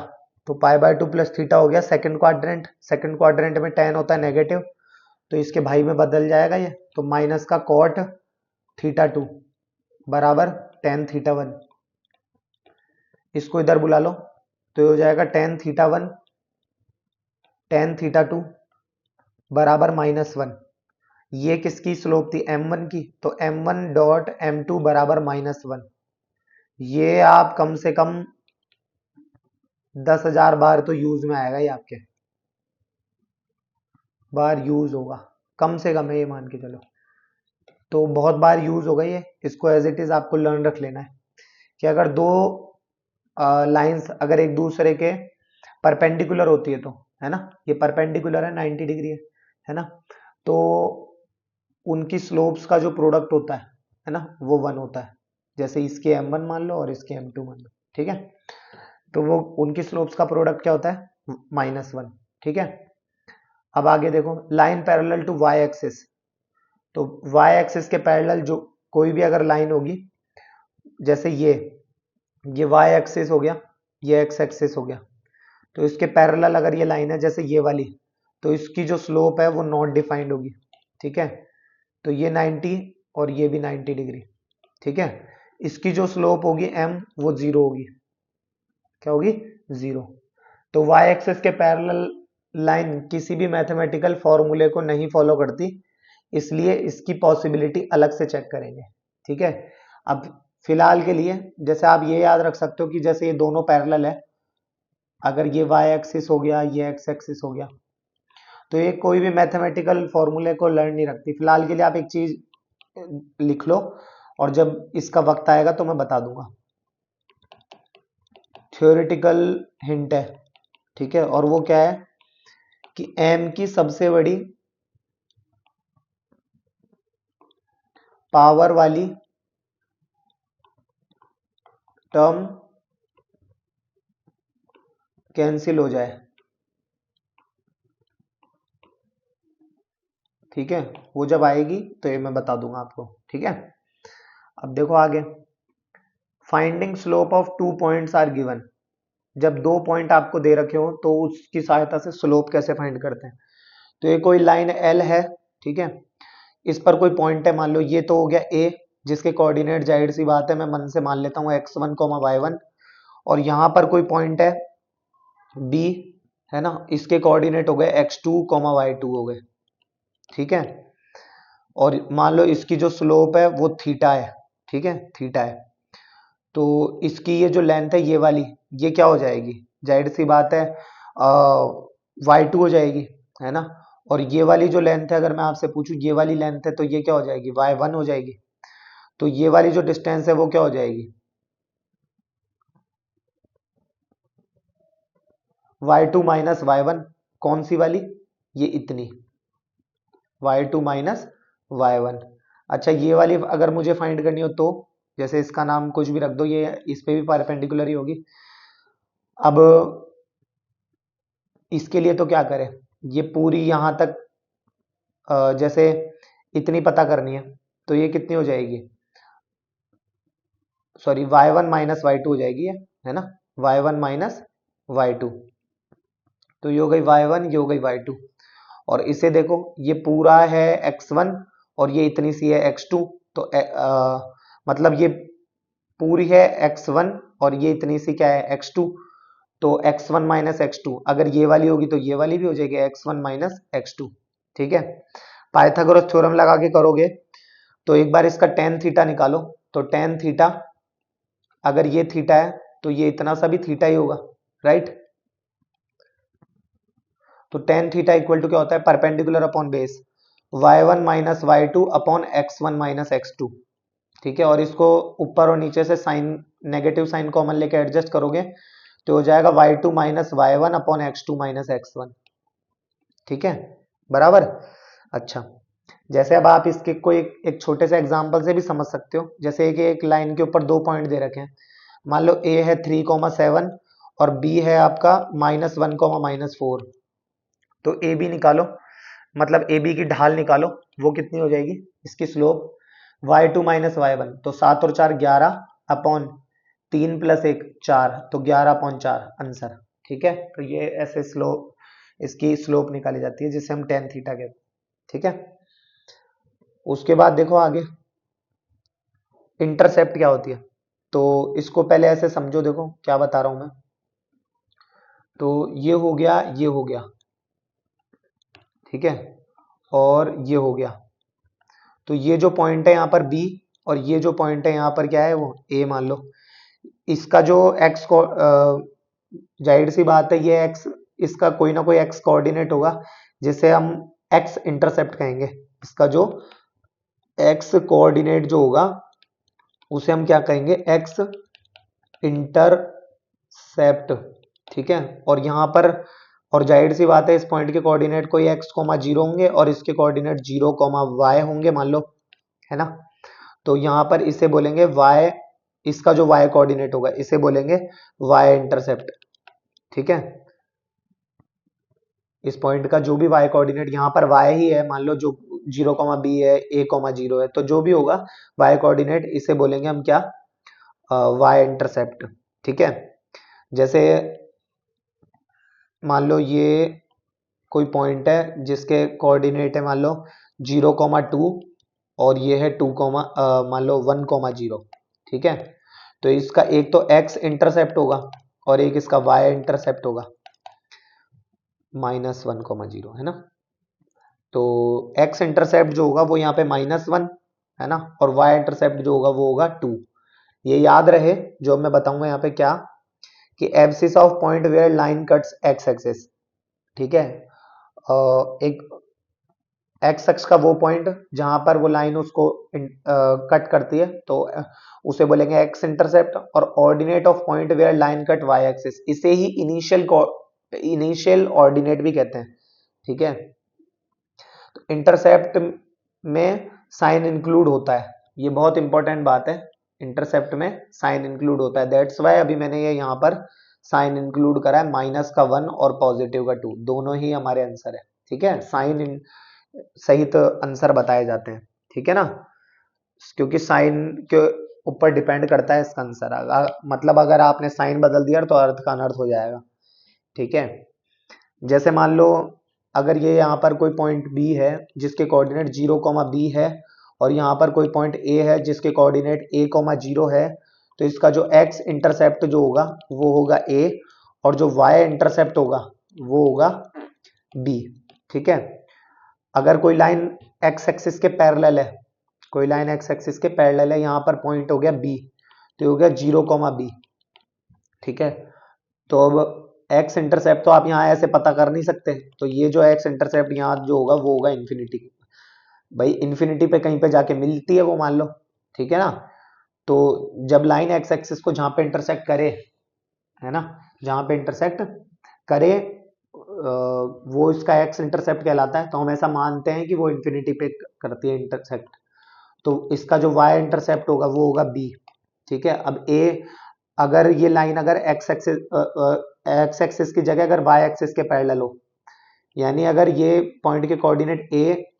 तो π/2 प्लस थीटा हो गया सेकंड क्वाड्रेंट, सेकंड क्वाड्रेंट में tan होता है नेगेटिव, तो इसके भाई में बदल जाएगा ये, तो माइनस का cot θ2 बराबर tan θ1, इसको इधर बुला लो तो ये हो जाएगा tan θ1 tan θ2 बराबर -1। ये किसकी स्लोप थी, M1 की, तो M1 डॉट M2 बराबर -1। ये आप कम से कम 10,000 बार तो यूज में आएगा, ये आपके बार यूज होगा, कम से कम है ये मान के चलो, तो बहुत बार यूज होगा ये। इसको एज इट इज आपको लर्न रख लेना है कि अगर दो लाइंस अगर एक दूसरे के परपेंडिकुलर होती है तो, है ना, ये परपेंडिकुलर है 90 डिग्री है ना, तो उनकी स्लोप्स का जो प्रोडक्ट होता है ना, वो 1 होता है। जैसे इसके M1 मान लो और इसके M2 मान लो, ठीक है, तो वो उनकी स्लोप्स का प्रोडक्ट क्या होता है, -1, ठीक है। अब आगे देखो, line parallel to y axis, तो y एक्सिस के पैरेलल जो कोई भी अगर लाइन होगी, जैसे ये y एक्सिस हो गया, ये x एक्सिस हो गया, तो इसके पैरेलल अगर ये लाइन है जैसे ये वाली, तो इसकी जो स्लोप है वो नॉट डिफाइंड होगी, ठीक है। तो ये 90 और ये भी 90 डिग्री, ठीक है। इसकी जो स्लोप होगी m वो 0 होगी, क्या होगी, 0। तो y एक्सिस के पैरेलल लाइन किसी भी मैथमेटिकल फॉर्मूले को नहीं फॉलो करती, इसलिए इसकी पॉसिबिलिटी अलग से चेक करेंगे, ठीक है। अब फिलहाल के लिए जैसे आप ये याद रख सकते हो कि जैसे ये दोनों पैरेलल है, अगर ये y एक्सिस हो गया, ये x एक्सिस हो गया, तो ये कोई भी मैथमेटिकल फॉर्मूले को लर्न नहीं रखती। फिलहाल के लिए आप एक चीज लिख लो और जब इसका वक्त आएगा तो मैं बता दूंगा, थ्योरेटिकल हिंट है, ठीक है। और वो क्या है कि m की सबसे बड़ी पावर वाली टर्म कैंसिल हो जाए, ठीक है, वो जब आएगी तो ये मैं बता दूंगा आपको, ठीक है। अब देखो आगे, finding slope of 2 points are given, जब 2 पॉइंट आपको दे रखे हो तो उसकी सहायता से स्लोप कैसे फाइंड करते हैं। तो ये कोई लाइन L है, ठीक है, इस पर कोई पॉइंट है, मान लो ये तो हो गया A, जिसके कोऑर्डिनेट जाहिर सी बात है मैं मन से मान लेता हूँ x1, y1, और यहाँ पर कोई पॉइंट है B, है ना, इसके कोऑर्डिनेट हो गए x2, y2 हो गए, ठीक है। और मान लो इसकी जो स्लोप है वो थीटा है, ठीक है, थीटा है, तो इसकी ये जो लेंथ है ये वाली, ये क्या हो जाएगी, जाहिर सी बात है y2 हो जाएगी, है ना। और ये वाली जो लेंथ है, अगर मैं आपसे पूछूं ये वाली लेंथ है, तो ये क्या हो जाएगी, y1 हो जाएगी। तो ये वाली जो डिस्टेंस है वो क्या हो जाएगी, y2 माइनस y1। कौन सी वाली, ये इतनी, y2 माइनस y1। अच्छा, ये वाली अगर मुझे फाइंड करनी हो तो जैसे इसका नाम कुछ भी रख दो, ये इस पे भी परपेंडिकुलर ही होगी। अब इसके लिए तो क्या करें, ये पूरी यहां तक जैसे इतनी पता करनी है, तो ये कितनी हो जाएगी, सॉरी y1 माइनस y2 हो जाएगी ये, है ना, y1 माइनस y2। तो ये हो गई y1, ये हो गई y2। और इसे देखो, ये पूरा है x1 और ये इतनी सी है x2। तो मतलब ये पूरी है x1 और ये इतनी सी क्या है x2। तो x1 माइनस x2 अगर ये वाली होगी तो ये वाली भी हो जाएगी x1 माइनस x2, ठीक है। पाइथागोरस थ्योरम लगा के करोगे तो एक बार इसका टेन थीटा निकालो, तो टेन थीटा अगर ये थीटा है तो ये इतना सा भी थीटा ही होगा, राइट। तो टेन थीटा इक्वल टू क्या होता है, perpendicular upon base y1 minus y2 upon x1 minus x2, ठीक है। और इसको ऊपर और नीचे से साइन, नेगेटिव साइन कॉमन लेके एडजस्ट करोगे तो हो जाएगा y2 minus y1 upon x2 minus x1, ठीक है, बराबर। अच्छा, जैसे अब आप इसके कोई एक छोटे से एग्जांपल से भी समझ सकते हो। जैसे एक लाइन के ऊपर दो पॉइंट दे रखे हैं, मान लो a है 3,7 और b है आपका -1,-4। तो ए बी निकालो, मतलब ए बी की ढाल निकालो, वो कितनी हो जाएगी, इसकी स्लोप y2 माइनस y1। तो 7 और 4 11 अपॉन 3 प्लस 1 4, तो 11/4 आंसर, ठीक है। तो ये ऐसे स्लोप, इसकी स्लोप निकाली जाती है जिसे हम टेन थीटा कहते हैं, ठीक है। उसके बाद देखो आगे इंटरसेप्ट क्या होती है, तो इसको पहले ऐसे समझो, देखो क्या बता रहा हूं मैं। तो ये हो गया, ये हो गया, ठीक है, और ये हो गया। तो ये जो पॉइंट है यहाँ पर बी और ये जो पॉइंट है यहाँ पर क्या है वो ए मान लो। इसका जो एक्स को जाहिर सी बात है ये एक्स, इसका कोई ना कोई एक्स कोऑर्डिनेट होगा जिसे हम एक्स इंटरसेप्ट कहेंगे। इसका जो एक्स कोऑर्डिनेट जो होगा उसे हम क्या कहेंगे, एक्स इंटरसेप्ट, ठीक है। और यहाँ पर, और जाहिर सी बात है इस पॉइंट के कोऑर्डिनेट कोई एक्स कोमा जीरो होंगे और इसके कोऑर्डिनेट 0,y होंगे मान लो, है ना। तो यहाँ पर इसे बोलेंगे y, इसका जो y कोऑर्डिनेट होगा इसे बोलेंगे y इंटरसेप्ट, ठीक है। इस पॉइंट का जो भी y कोऑर्डिनेट, यहाँ पर y ही है मान लो, जो 0,b है, a,0 है, तो जो भी होगा y कोऑर्डिनेट इसे बोलेंगे हम क्या, y इंटरसेप्ट, ठीक है। जैसे मान लो ये कोई पॉइंट है जिसके कोऑर्डिनेट है मान लो 0,2 और ये है 2, मान लो 1,0, ठीक है। तो इसका एक तो x इंटरसेप्ट होगा और एक इसका y इंटरसेप्ट होगा -1,0, है ना। तो x इंटरसेप्ट जो होगा वो यहाँ पे -1, है ना, और y इंटरसेप्ट जो होगा वो होगा 2। ये याद रहे जो मैं बताऊंगा यहाँ पे क्या, कि abscissa of point where line cuts x axis, ठीक है। एक एक्स एक्स का वो पॉइंट जहां पर वो लाइन उसको कट करती है, तो उसे बोलेंगे एक्स इंटरसेप्ट। और ordinate of point where line cut y axis, इसे ही इनिशियल ऑर्डिनेट भी कहते हैं, ठीक है। तो इंटरसेप्ट में साइन इंक्लूड होता है, ये बहुत इंपॉर्टेंट बात है, इंटरसेप्ट में साइन इंक्लूड होता है, दैट्स वाई अभी मैंने ये यहाँ पर साइन इंक्लूड करा है, -1 और +2 दोनों ही हमारे आंसर है, ठीक है। साइन सहित आंसर बताए जाते हैं, ठीक है ना, क्योंकि साइन के ऊपर डिपेंड करता है इसका आंसर। मतलब अगर आपने साइन बदल दिया तो अर्थ का अनर्थ हो जाएगा, ठीक है। जैसे मान लो अगर ये यहाँ पर कोई पॉइंट बी है जिसके कोऑर्डिनेट 0,b है और यहाँ पर कोई पॉइंट ए है जिसके कोऑर्डिनेट a,0 है, तो इसका जो x इंटरसेप्ट जो होगा वो होगा a और जो y इंटरसेप्ट होगा वो होगा b, ठीक है। अगर कोई लाइन एक्स एक्सिस के पैरेलल है, कोई लाइन एक्स एक्सिस के पैरेलल है, यहाँ पर पॉइंट हो गया बी, तो ये हो गया 0, ठीक है। तो अब एक्स इंटरसेप्ट तो आप यहाँ ऐसे पता कर नहीं सकते, तो ये जो एक्स इंटरसेप्ट यहाँ जो होगा वो होगा इन्फिनिटी। भाई इन्फिनिटी पे कहीं पे जाके मिलती है वो, मान लो, ठीक है ना। तो जब लाइन एक्स एक्सिस को जहां पे इंटरसेक्ट करे, है ना, जहां पे इंटरसेक्ट करे वो इसका एक्स इंटरसेप्ट कहलाता है। तो हम ऐसा मानते हैं कि वो इन्फिनिटी पे करती है इंटरसेक्ट, तो इसका जो वाई इंटरसेप्ट होगा वो होगा बी, ठीक है। अब ए, अगर ये लाइन अगर एक्स एक्सिस की जगह अगर वाई एक्सिस के पैरेलल हो, यानी अगर ये पॉइंट के कोऑर्डिनेट ए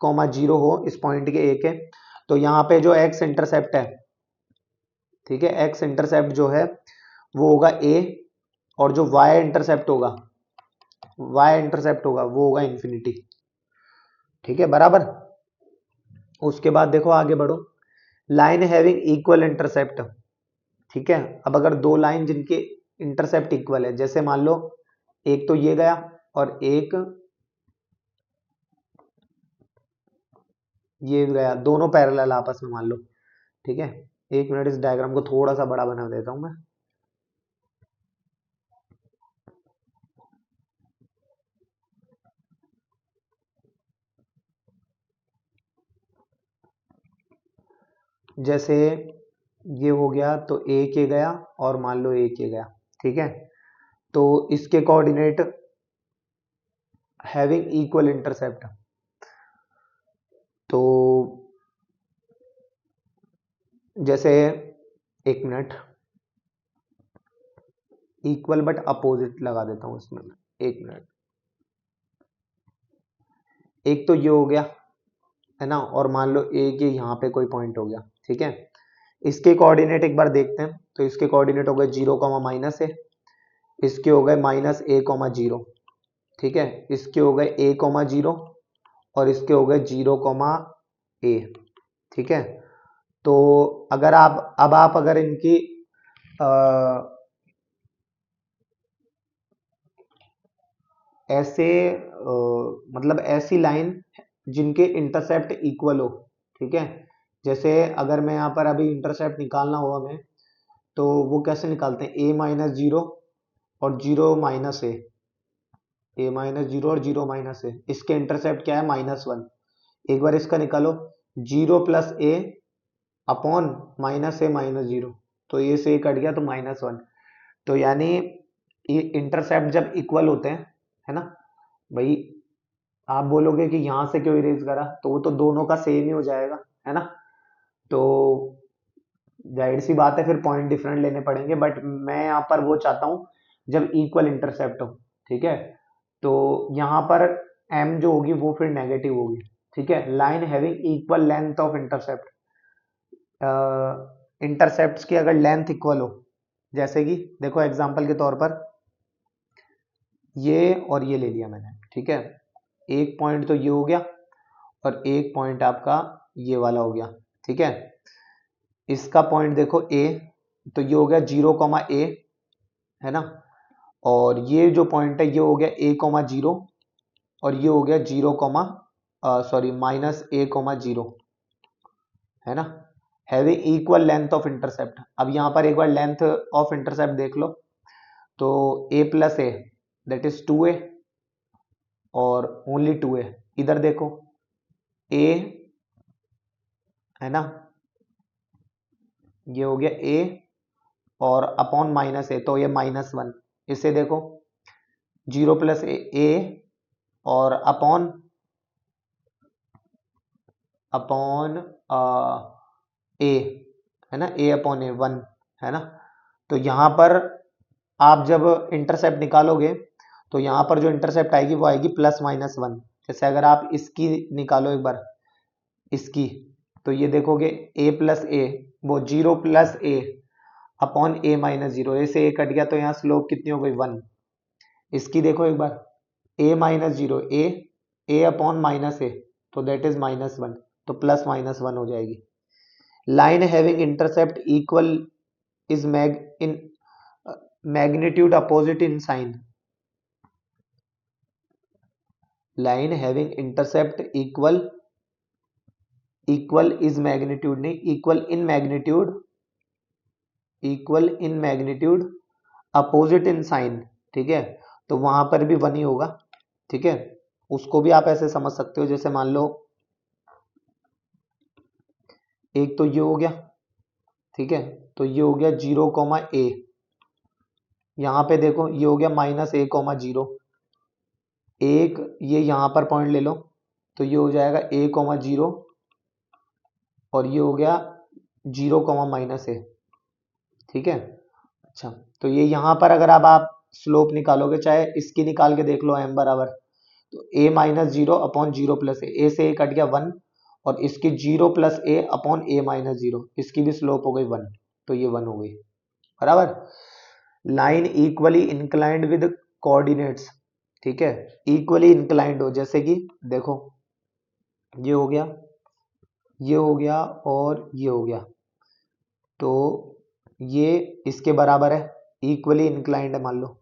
कॉमा 0 हो, इस पॉइंट के ए के, तो यहाँ पे जो एक्स इंटरसेप्ट है, ठीक है, एक्स इंटरसेप्ट जो है वो होगा ए, और जो वाई इंटरसेप्ट होगा, वो होगा इन्फिनिटी, ठीक है, बराबर। उसके बाद देखो आगे बढ़ो, लाइन हैविंग इक्वल इंटरसेप्ट, ठीक है। अब अगर दो लाइन जिनके इंटरसेप्ट इक्वल है, जैसे मान लो एक तो ये गया और एक ये गया, दोनों पैरेलल आपस में मान लो, ठीक है। एक मिनट, इस डायग्राम को थोड़ा सा बड़ा बना देता हूं मैं। जैसे ये हो गया, तो एक ये गया और मान लो एक ये गया, ठीक है। तो इसके कोऑर्डिनेट हैविंग इक्वल इंटरसेप्ट, तो जैसे, एक मिनट, इक्वल बट अपोजिट लगा देता हूं इसमें, एक मिनट। एक तो ये हो गया, है ना, और मान लो एक ये यहाँ पे कोई पॉइंट हो गया, ठीक है। इसके कोऑर्डिनेट एक बार देखते हैं, तो इसके कोऑर्डिनेट हो गए 0, -a, इसके हो गए -a, 0, ठीक है। इसके हो गए a, 0, और इसके हो गए 0, a, ठीक है। तो अगर आप अब आप अगर इनकी ऐसे मतलब ऐसी लाइन जिनके इंटरसेप्ट इक्वल हो, ठीक है। जैसे अगर मैं यहाँ पर अभी इंटरसेप्ट निकालना हो हमें, तो वो कैसे निकालते हैं, a-0 और 0 -a, और 0 -a, इसके इंटरसेप्ट क्या है, -1। एक बार इसका निकालो, 0 + a अपॉन -a, तो ये से कट गया तो -1। तो यानी इंटरसेप्ट जब इक्वल होते हैं, है ना भाई, आप बोलोगे कि यहां से क्यों इरेज करा, तो वो तो दोनों का सेम ही हो जाएगा, है ना। तो जाहिर सी बात है फिर पॉइंट डिफरेंट लेने पड़ेंगे, बट मैं यहाँ पर वो चाहता हूँ जब इक्वल इंटरसेप्ट हो, ठीक है। तो यहाँ पर m जो होगी वो फिर नेगेटिव होगी, ठीक है। Line having equal length of intercept, intercepts की अगर लेंथ इक्वल हो, जैसे कि देखो एग्जांपल के तौर पर ये और ये ले लिया मैंने, ठीक है। एक पॉइंट तो ये हो गया और एक पॉइंट आपका ये वाला हो गया, ठीक है। इसका पॉइंट देखो ए, तो ये हो गया 0, a, है ना। और ये जो पॉइंट है ये हो गया a, 0, और ये हो गया 0, सॉरी -a, 0, है ना। Having equal length of intercept, अब यहाँ पर एक बार लेंथ ऑफ इंटरसेप्ट देख लो, तो a+a दैट इज 2a, और ओनली 2a। इधर देखो a, है ना, ये हो गया a और अपॉन -a, तो ये -1। इसे देखो 0 + a और अपॉन अपॉन a, है ना, a/a 1, है ना। तो यहाँ पर आप जब इंटरसेप्ट निकालोगे, तो यहाँ पर जो इंटरसेप्ट आएगी वो आएगी +-1। जैसे अगर आप इसकी निकालो एक बार, इसकी, तो ये देखोगे a+a, वो 0 + a अपॉन a-0, a से a कट गया तो यहाँ स्लोप कितनी हो गई, 1। इसकी देखो एक बार, a-0, a/-a, तो दैट इज -1, तो +-1 हो जाएगी। Line having intercept equal is in magnitude opposite in sign, line having intercept equal equal is magnitude नहीं, equal in magnitude, equal in magnitude, opposite in sign, ठीक है, तो वहां पर भी वन ही होगा, ठीक है। उसको भी आप ऐसे समझ सकते हो, जैसे मान लो एक तो ये हो गया, ठीक है, तो ये हो गया 0, a, यहाँ पे देखो ये हो गया -a, 0, एक ये यहाँ पर पॉइंट ले लो, तो ये हो जाएगा a, 0, और ये हो गया 0, -a, ठीक है। अच्छा, तो ये यहाँ पर अगर अब आप स्लोप निकालोगे, चाहे इसकी निकाल के देख लो m बराबर, तो a-0/0 + a से a कट गया 1, और इसकी 0 + a/a-0, इसकी भी स्लोप हो गई 1, तो ये 1 हो गई, बराबर। Line equally inclined with coordinates, ठीक है, इक्वली इंक्लाइंड हो, जैसे कि देखो ये हो गया, ये हो गया और ये हो गया, तो ये इसके बराबर है, इक्वली इंक्लाइंड है मान लो।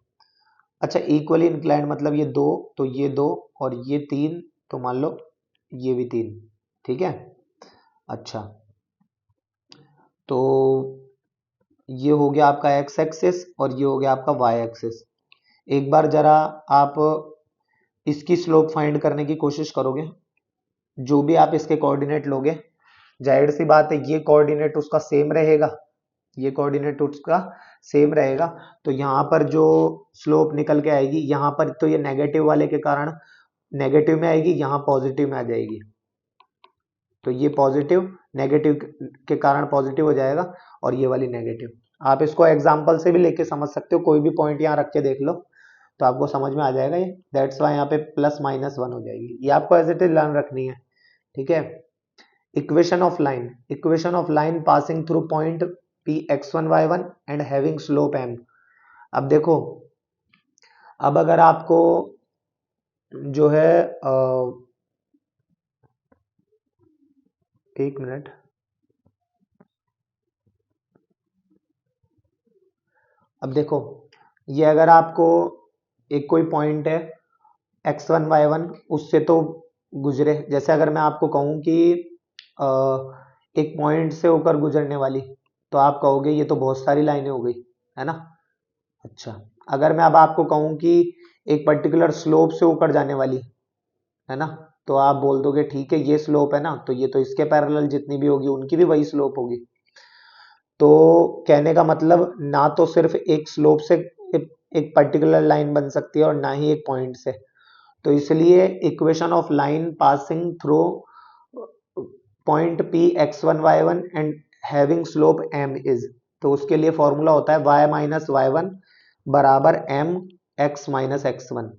अच्छा, इक्वली इंक्लाइंड मतलब ये दो, तो ये दो और ये तीन, तो मान लो ये भी तीन, ठीक है। अच्छा, तो ये हो गया आपका एक्स एक्सिस और ये हो गया आपका वाई एक्सिस। एक बार जरा आप इसकी स्लोप फाइंड करने की कोशिश करोगे, जो भी आप इसके कोऑर्डिनेट लोगे, जाहिर सी बात है ये कोऑर्डिनेट उसका सेम रहेगा, ये कोऑर्डिनेट उसका सेम रहेगा, तो यहाँ पर जो स्लोप निकल के आएगी, यहाँ पर तो ये नेगेटिव वाले के कारण नेगेटिव में आएगी, यहाँ पॉजिटिव में आ जाएगी, तो ये पॉजिटिव नेगेटिव के कारण पॉजिटिव हो जाएगा, और ये वाली नेगेटिव। आप इसको एग्जाम्पल से भी लेके समझ सकते हो, कोई भी पॉइंट यहाँ रख के देख लो तो आपको समझ में आ जाएगा ये, दैट्स वाई यहाँ पे +-1 हो जाएगी, ये आपको एज इट इज लर्न रखनी है, ठीक है। Equation of line, equation of line passing through point P x1 y1 and having slope m। अब देखो, अब अगर आपको जो है एक मिनट, अब देखो ये अगर आपको एक कोई पॉइंट है x1 y1, उससे तो गुजरे, जैसे अगर मैं आपको कहूं कि अ, एक पॉइंट से होकर गुजरने वाली, तो आप कहोगे ये तो बहुत सारी लाइनें हो गई, है ना। अच्छा, अगर मैं अब आपको कहूं कि एक पर्टिकुलर स्लोप से होकर जाने वाली, है ना, तो आप बोल दोगे ठीक है ये स्लोप है ना, तो ये तो इसके पैरेलल जितनी भी होगी उनकी भी वही स्लोप होगी। तो कहने का मतलब ना तो सिर्फ एक स्लोप से एक पर्टिकुलर लाइन बन सकती है और ना ही एक पॉइंट से, तो इसलिए equation of line passing through point P x1 y1 and having slope m is, तो उसके लिए फॉर्मूला होता है y-y1 बराबर m x-x1।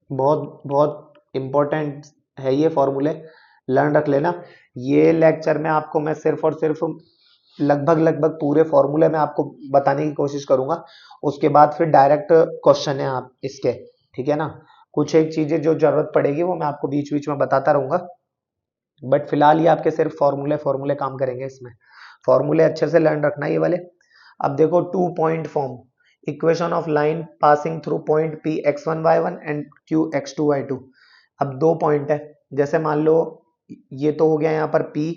बहुत बहुत इंपॉर्टेंट है ये फॉर्मूले, लर्न रख लेना। ये लेक्चर में आपको मैं सिर्फ और सिर्फ लगभग लगभग पूरे फॉर्मूले में आपको बताने की कोशिश करूंगा, उसके बाद फिर डायरेक्ट क्वेश्चन है आप इसके, ठीक है ना। कुछ एक चीजें जो जरूरत पड़ेगी वो मैं आपको बीच बीच में बताता रहूंगा, बट फिलहाल ये आपके सिर्फ फॉर्मूले फॉर्मूले काम करेंगे इसमें, फॉर्मूले अच्छे से लर्न रखना ये वाले। अब देखो 2 point form, equation of line passing through point P x1 y1 and Q x2 y2। अब 2 पॉइंट है, जैसे मान लो ये तो हो गया यहाँ पर P,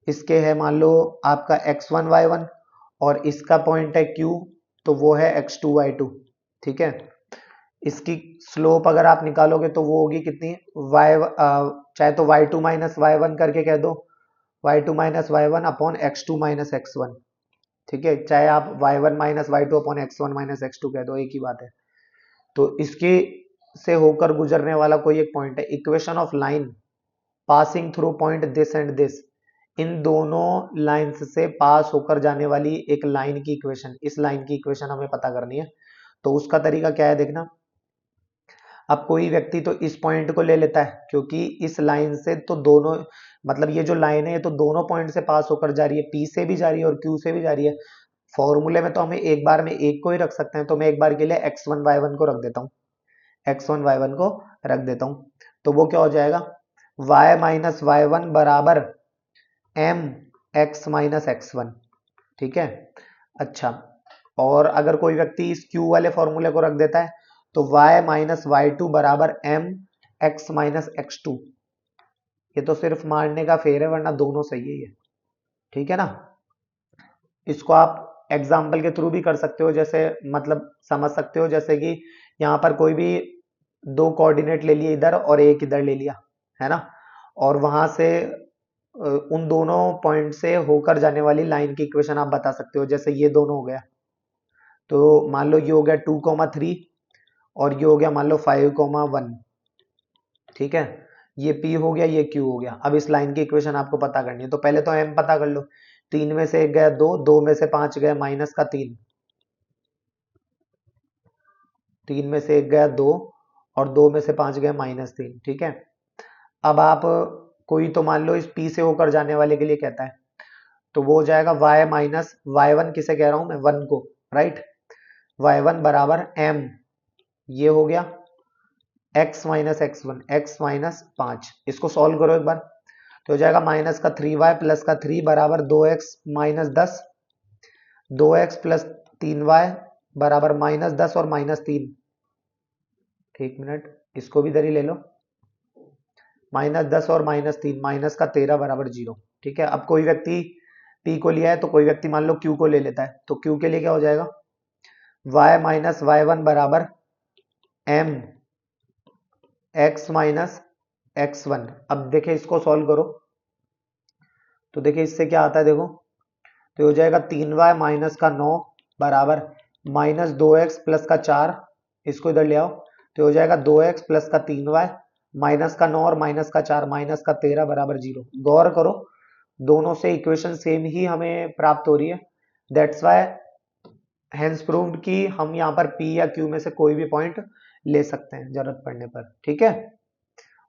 इसके है मान लो आपका x1 y1, और इसका पॉइंट है Q, तो वो है x2 y2, ठीक है। इसकी स्लोप अगर आप निकालोगे तो वो होगी कितनी, चाहे तो y2 - y1 करके कह दो, y2 - y1 upon x2 - x1, ठीक है, चाहे आप y1 - y2 upon x1 - x2 कह दो, एक ही बात है। तो इसके से होकर गुजरने वाला कोई एक पॉइंट है, equation of line passing through point this and this, इन दोनों लाइंस से पास होकर जाने वाली एक लाइन की इक्वेशन, इस लाइन की इक्वेशन हमें पता करनी है। तो उसका तरीका क्या है देखना, अब कोई व्यक्ति तो इस पॉइंट को ले लेता है, क्योंकि इस लाइन से तो दोनों, मतलब ये जो लाइन है ये तो दोनों पॉइंट से पास होकर जा रही है, P से भी जा रही है और Q से भी जा रही है। फॉर्मूले में तो हमें एक बार में एक को ही रख सकते हैं, तो मैं एक बार के लिए x1 y1 को रख देता हूँ, x1 y1 को रख देता हूँ, तो वो क्या हो जाएगा, y-y1 बराबर m x-x1, ठीक है। अच्छा, और अगर कोई व्यक्ति इस Q वाले फॉर्मूले को रख देता है, तो y - y2 बराबर m x - x2, ये तो सिर्फ मारने का फेर है, वरना दोनों सही है ये, ठीक है ना। इसको आप एग्जाम्पल के थ्रू भी कर सकते हो, जैसे मतलब समझ सकते हो, जैसे कि यहाँ पर कोई भी दो कोऑर्डिनेट ले लिए इधर और एक इधर ले लिया, है ना, और वहां से उन दोनों पॉइंट से होकर जाने वाली लाइन की इक्वेशन आप बता सकते हो। जैसे ये दोनों हो गया, तो मान लो ये हो गया 2,3 और ये हो गया मान लो 5,1, ठीक है। ये P हो गया, ये Q हो गया। अब इस लाइन की इक्वेशन आपको पता करनी है, तो पहले तो M पता कर लो। 3 में से 1 गया 2, 2 में से 5 गया माइनस का 3, 3 में से 1 गया 2 और 2 में से 5 गया -3, ठीक है। अब आप कोई तो मान लो इस P से होकर जाने वाले के लिए कहता है, तो वो हो जाएगा y माइनस y1, किसे कह रहा हूं मैं, 1 को, राइट। y1 बराबर m, ये हो गया x minus x1, x minus 5। इसको सॉल्व करो एक बार, तो हो जाएगा माइनस का 3y प्लस का 3 बराबर 2x minus 10, 2x plus 3y बराबर -10 और -3। एक मिनट, इसको भी इधर ही ले लो, -10 और -3, माइनस का 13 बराबर 0, ठीक है। अब कोई व्यक्ति P को लिया है, तो कोई व्यक्ति मान लो Q को ले लेता है, तो Q के लिए क्या हो जाएगा, y माइनस y1 बराबर m x माइनस x1। अब देखिए इसको सॉल्व करो, तो देखिए इससे क्या आता है, देखो, तो हो जाएगा 3y माइनस का 9 बराबर -2x प्लस का 4, इसको इधर ले आओ, तो हो जाएगा 2x प्लस का 3y माइनस का 9 और माइनस का 4 माइनस का 13 बराबर 0। गौर करो, दोनों से इक्वेशन सेम ही हमें प्राप्त हो रही है, दैट्स वाई हेंस प्रूव्ड कि हम यहाँ पर P या Q में से कोई भी पॉइंट ले सकते हैं जरूरत पड़ने पर, ठीक है।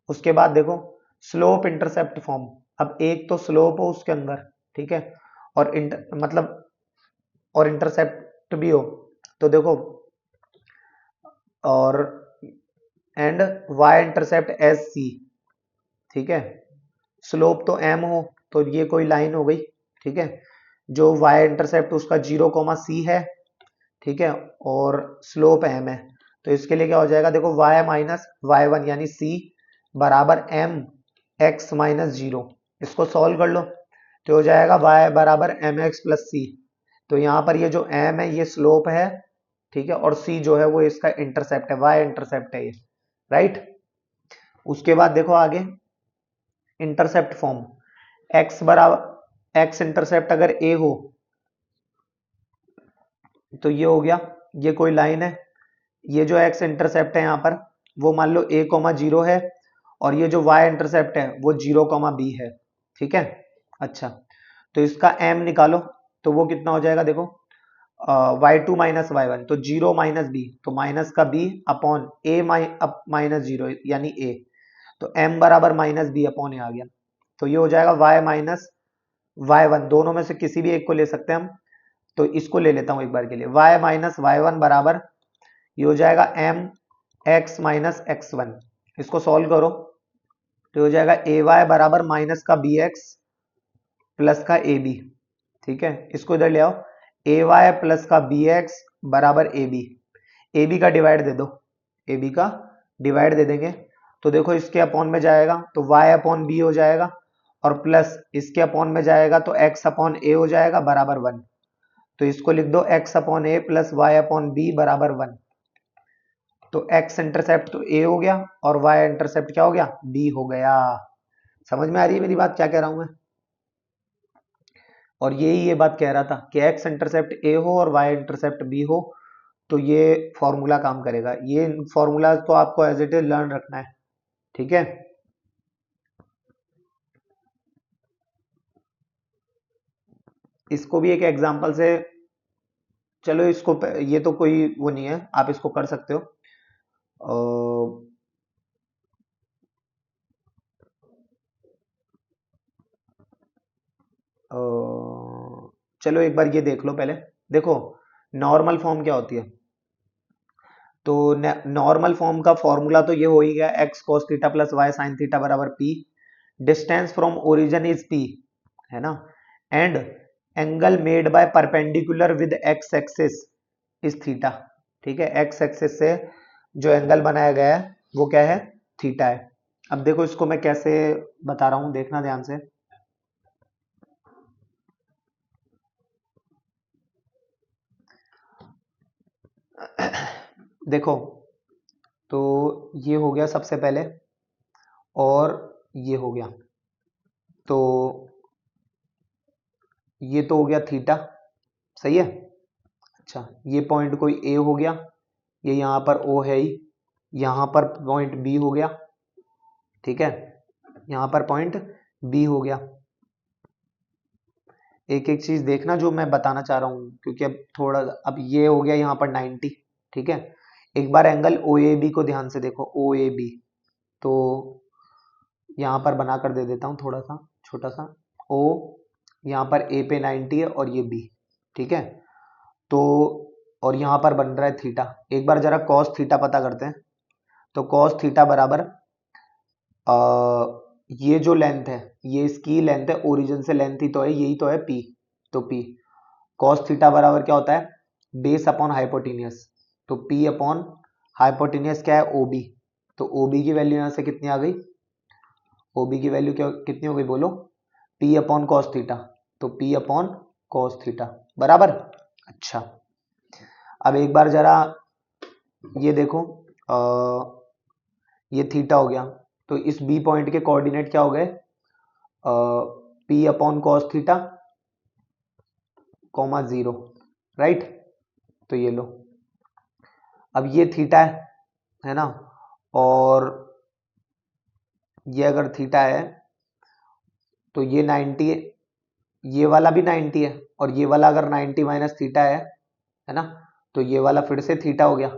उसके बाद देखो स्लोप इंटरसेप्ट फॉर्म। अब एक तो स्लोप हो उसके अंदर, ठीक है, और मतलब और इंटरसेप्ट भी हो, तो देखो, और and y intercept as c, ठीक है। स्लोप तो m हो, तो ये कोई लाइन हो गई, ठीक है, जो y इंटरसेप्ट उसका 0,c है, ठीक है, और स्लोप m है, तो इसके लिए क्या हो जाएगा, देखो y माइनस y1 यानी c बराबर m x माइनस 0। इसको सॉल्व कर लो, तो हो जाएगा y बराबर mx प्लस c। तो यहाँ पर ये जो m है ये स्लोप है, ठीक है, और c जो है वो इसका इंटरसेप्ट है, y इंटरसेप्ट है ये, राइट। उसके बाद देखो आगे इंटरसेप्ट फॉर्म, x बराबर x इंटरसेप्ट अगर a हो, तो ये हो गया, ये कोई लाइन है, ये जो x इंटरसेप्ट है यहाँ पर वो मान लो a, 0 है, और ये जो y इंटरसेप्ट है वो 0, b है, ठीक है। अच्छा, तो इसका m निकालो, तो वो कितना हो जाएगा, देखो y2 माइनस y1, तो 0 माइनस b, तो माइनस का b अपॉन a माइनस 0 यानी a, तो m बराबर माइनस b अपॉन a आ गया। तो ये हो जाएगा y माइनस y1, दोनों में से किसी भी एक को ले सकते हैं हम, तो इसको ले लेता हूं एक बार के लिए, y माइनस y1 बराबर, ये हो जाएगा m x माइनस x1। इसको सॉल्व करो, तो हो जाएगा ay बराबर माइनस का bx प्लस का ab, ठीक है। इसको इधर ले आओ, ay प्लस का bx बराबर ab का डिवाइड दे दो, ab का डिवाइड दे देंगे, तो देखो इसके अपॉन में जाएगा तो y अपॉन b हो जाएगा, और प्लस इसके अपॉन में जाएगा तो x अपॉन a हो जाएगा बराबर 1। तो इसको लिख दो x upon a plus y upon b बराबर 1। तो x इंटरसेप्ट तो a हो गया और y इंटरसेप्ट क्या हो गया, b हो गया। समझ में आ रही है मेरी बात, क्या कह रहा हूं मैं। और यही ये बात कह रहा था कि x इंटरसेप्ट a हो और y इंटरसेप्ट b हो, तो ये फॉर्मूला काम करेगा। ये फॉर्मूला तो आपको एज इट इज लर्न रखना है, ठीक है। इसको भी एक एग्जांपल से, चलो इसको ये तो कोई वो नहीं है, आप इसको कर सकते हो। चलो एक बार ये देख लो पहले, देखो नॉर्मल फॉर्म क्या होती है, तो नॉर्मल फॉर्म का फॉर्मूला तो ये हो ही गया, x cos theta plus y sin theta बराबर p, distance from origin is p, है ना, and angle made by perpendicular with x axis is theta, ठीक है। x एक्सिस से जो एंगल बनाया गया है वो क्या है, थीटा है। अब देखो इसको मैं कैसे बता रहा हूं, देखना ध्यान से। देखो, तो ये हो गया सबसे पहले, और ये हो गया, तो ये तो हो गया थीटा, सही है। अच्छा, ये पॉइंट कोई ए हो गया, ये यहां पर ओ है ही, यहां पर पॉइंट बी हो गया, ठीक है, यहां पर पॉइंट बी हो गया। एक एक चीज देखना जो मैं बताना चाह रहा हूं, क्योंकि अब थोड़ा, अब ये हो गया यहाँ पर 90, ठीक है। एक बार एंगल ओ ए बी को ध्यान से देखो, ओ ए बी, तो यहाँ पर बना कर दे देता हूँ थोड़ा सा छोटा सा, ओ यहाँ पर ए पे 90 है और ये बी, ठीक है। तो और यहाँ पर बन रहा है थीटा। एक बार जरा कॉस थीटा पता करते हैं। तो कॉस थीटा बराबर ये जो लेंथ है, ये इसकी लेंथ है, ओरिजिन से लेंथ ही तो है, यही तो है पी। तो पी कॉस थीटा बराबर क्या होता है, बेस अपॉन हाइपोटेनियस। तो पी अपॉन हाइपोटेनियस क्या है, ओबी। तो ओबी की वैल्यू यहां से कितनी आ गई, ओबी की वैल्यू क्या कितनी हो गई बोलो, पी अपॉन कॉस थीटा। तो पी अपॉन कॉस थीटा बराबर। अच्छा, अब एक बार जरा ये देखो, ये थीटा हो गया, तो इस बी पॉइंट के कोऑर्डिनेट क्या हो गए, P upon cos theta comma 0, right. तो ये लो, अब ये थीटा है ना, और ये अगर थीटा है तो ये 90 है, ये वाला भी 90 है, और ये वाला अगर 90 माइनस थीटा है ना, तो ये वाला फिर से थीटा हो गया।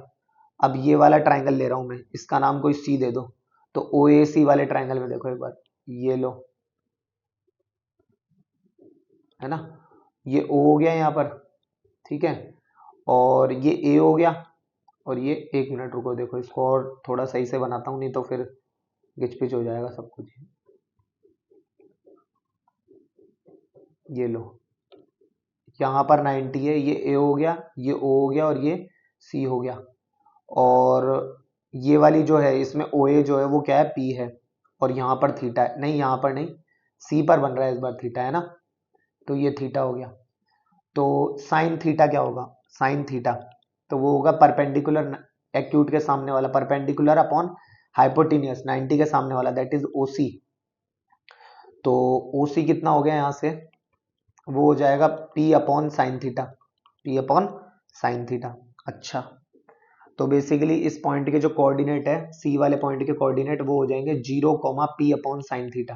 अब ये वाला ट्राइंगल ले रहा हूं मैं, इसका नाम कोई सी दे दो। तो ओ ए सी वाले ट्राइंगल में देखो एक बार, ये लो, है ना, ये ओ हो गया यहाँ पर, ठीक है, और ये ए हो गया, और ये, एक मिनट रुको, देखो इसको और थोड़ा सही से बनाता हूँ, नहीं तो फिर गिचपिच हो जाएगा सब कुछ। ये लो, यहाँ पर 90 है, ये ए हो गया, ये ओ हो गया, और ये सी हो गया, और ये वाली जो है इसमें ओ ए जो है वो क्या है, पी है, और यहाँ पर थीटा है, नहीं यहाँ पर नहीं, सी पर बन रहा है इस बार थीटा, है ना। तो ये थीटा हो गया। तो साइन थीटा क्या होगा, साइन थीटा, तो वो होगा परपेंडिकुलर एक्यूट के सामने वाला, परपेंडिकुलर अपॉन हाइपोटेनियस 90 के सामने वाला, दैट इज ओसी। तो ओसी कितना हो गया यहाँ से, वो हो जाएगा P upon sine theta, P upon sine theta. अच्छा, तो बेसिकली इस पॉइंट के जो कोऑर्डिनेट है, सी वाले पॉइंट के कोऑर्डिनेट वो हो जाएंगे 0, P upon sine theta,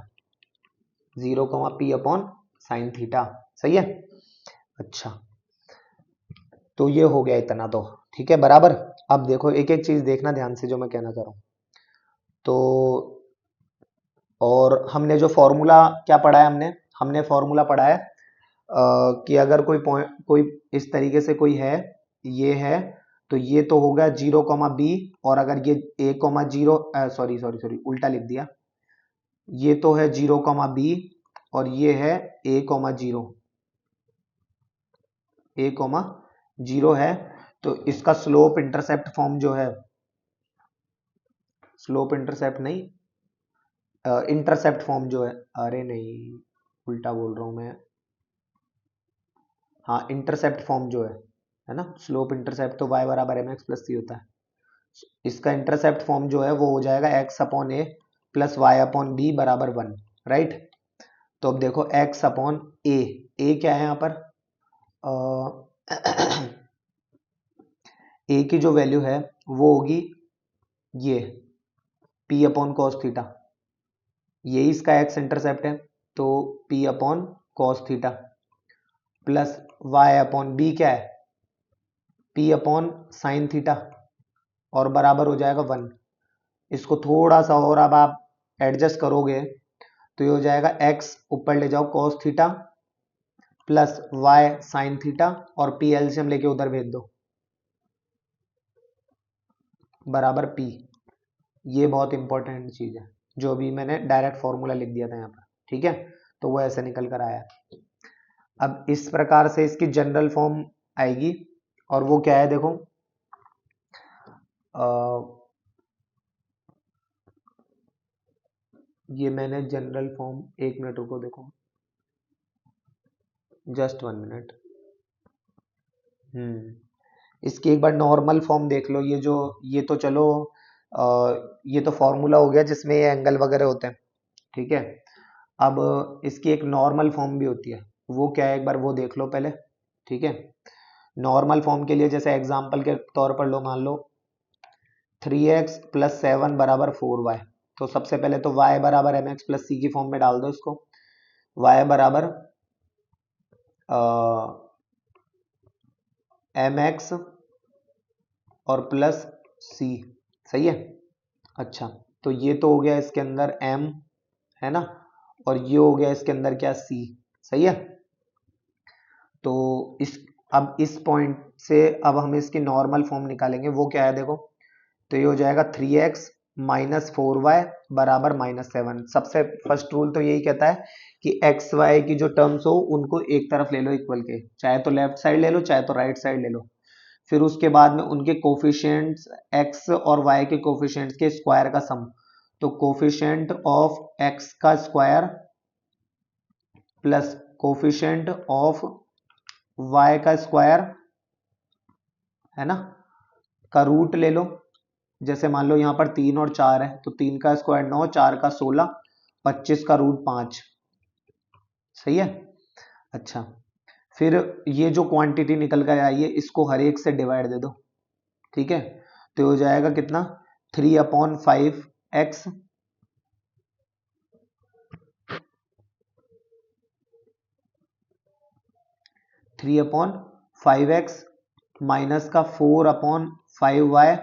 0, P upon sine theta, सही है। अच्छा, तो ये हो गया इतना, तो ठीक है बराबर। अब देखो एक एक चीज देखना ध्यान से जो मैं कहना चाह रहा हूं। तो और हमने जो फॉर्मूला क्या पढ़ा है, हमने हमने फॉर्मूला पढ़ा है कि अगर कोई पॉइंट, कोई इस तरीके से कोई है, ये है, तो ये तो होगा 0, और अगर ये a, 0, सॉरी सॉरी सॉरी उल्टा लिख दिया, ये तो है 0, और ये है a, 0, a, 0 है। तो इसका स्लोप इंटरसेप्ट फॉर्म जो है, स्लोप इंटरसेप्ट नहीं, इंटरसेप्ट फॉर्म जो है, अरे नहीं, उल्टा बोल रहा हूं मैं, हाँ इंटरसेप्ट फॉर्म जो है ना, स्लोप इंटरसेप्ट तो y बराबर mx प्लस सी होता है, इसका इंटरसेप्ट फॉर्म जो है वो हो जाएगा x अपॉन ए प्लस वाई अपॉन बी बराबर 1, राइट। तो अब देखो x अपॉन ए क्या है यहाँ पर, ए की जो वैल्यू है वो होगी ये p अपॉन कॉस थीटा, ये इसका x इंटरसेप्ट है, तो p upon cos theta plus y upon b क्या है, p अपॉन साइन थीटा, और बराबर हो जाएगा 1। इसको थोड़ा सा और अब आप एडजस्ट करोगे तो ये हो जाएगा x ऊपर ले जाओ cos theta plus y sine theta, और p एलसीएम लेके उधर भेज दो, बराबर p। ये बहुत इंपॉर्टेंट चीज है, जो भी मैंने डायरेक्ट फॉर्मूला लिख दिया था यहाँ पर, ठीक है, तो वो ऐसे निकल कर आया। अब इस प्रकार से इसकी जनरल फॉर्म आएगी, और वो क्या है देखो, ये मैंने जनरल फॉर्म, 1 मिनट रुको, देखो, जस्ट 1 मिनट। इसकी एक बार नॉर्मल फॉर्म देख लो। ये तो चलो, ये तो फॉर्मूला हो गया जिसमें ये एंगल वगैरह होते हैं, ठीक है। अब इसकी एक नॉर्मल फॉर्म भी होती है, वो क्या है एक बार वो देख लो पहले, ठीक है। नॉर्मल फॉर्म के लिए जैसे एग्जांपल के तौर पर लो, मान लो 3x+7 बराबर 4y। तो सबसे पहले तो y बराबर mx+c की फॉर्म में डाल दो इसको। y बराबर mx और प्लस c, सही है। अच्छा, तो ये तो हो गया इसके अंदर m, है ना, और ये हो गया इसके अंदर क्या, c, सही है। तो अब इस पॉइंट से अब हम इसकी नॉर्मल फॉर्म निकालेंगे, वो क्या है देखो। तो ये हो जाएगा 3x-4y बराबर -7। सबसे फर्स्ट रूल तो यही कहता है कि एक्स वाई की जो टर्म्स हो उनको एक तरफ ले लो इक्वल के, चाहे तो लेफ्ट साइड ले लो चाहे तो राइट साइड ले लो। फिर उसके बाद में उनके कोफिशिएंट्स x और y के कोफिशिएंट्स के स्क्वायर का सम। तो कोफिशिएंट ऑफ x का square plus coefficient of y का स्क्वायर, है ना, का रूट ले लो। जैसे मान लो यहाँ पर 3 और 4 है, तो 3 का स्क्वायर 9, 4 का 16, 25 का रूट 5, सही है। अच्छा, फिर ये जो क्वांटिटी निकल कर आई है इसको हर एक से डिवाइड दे दो, ठीक है। तो हो जाएगा कितना, 3/5x 3/5x माइनस का 4/5y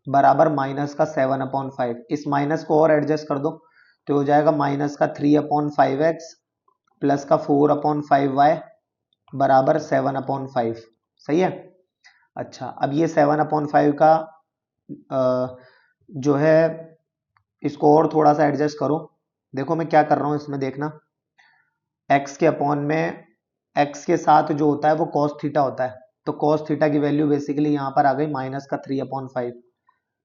बराबर माइनस का 7/5। इस माइनस को और एडजस्ट कर दो, तो हो जाएगा माइनस का 3/5x प्लस का 4/5y बराबर 7/5, सही है। अच्छा, अब ये 7/5 का जो है इसको और थोड़ा सा एडजस्ट करो। देखो मैं क्या कर रहा हूँ इसमें, देखना, x के अपॉन में x के साथ जो होता है वो cos थीटा होता है। तो cos थीटा की वैल्यू बेसिकली यहाँ पर आ गई माइनस का 3/5।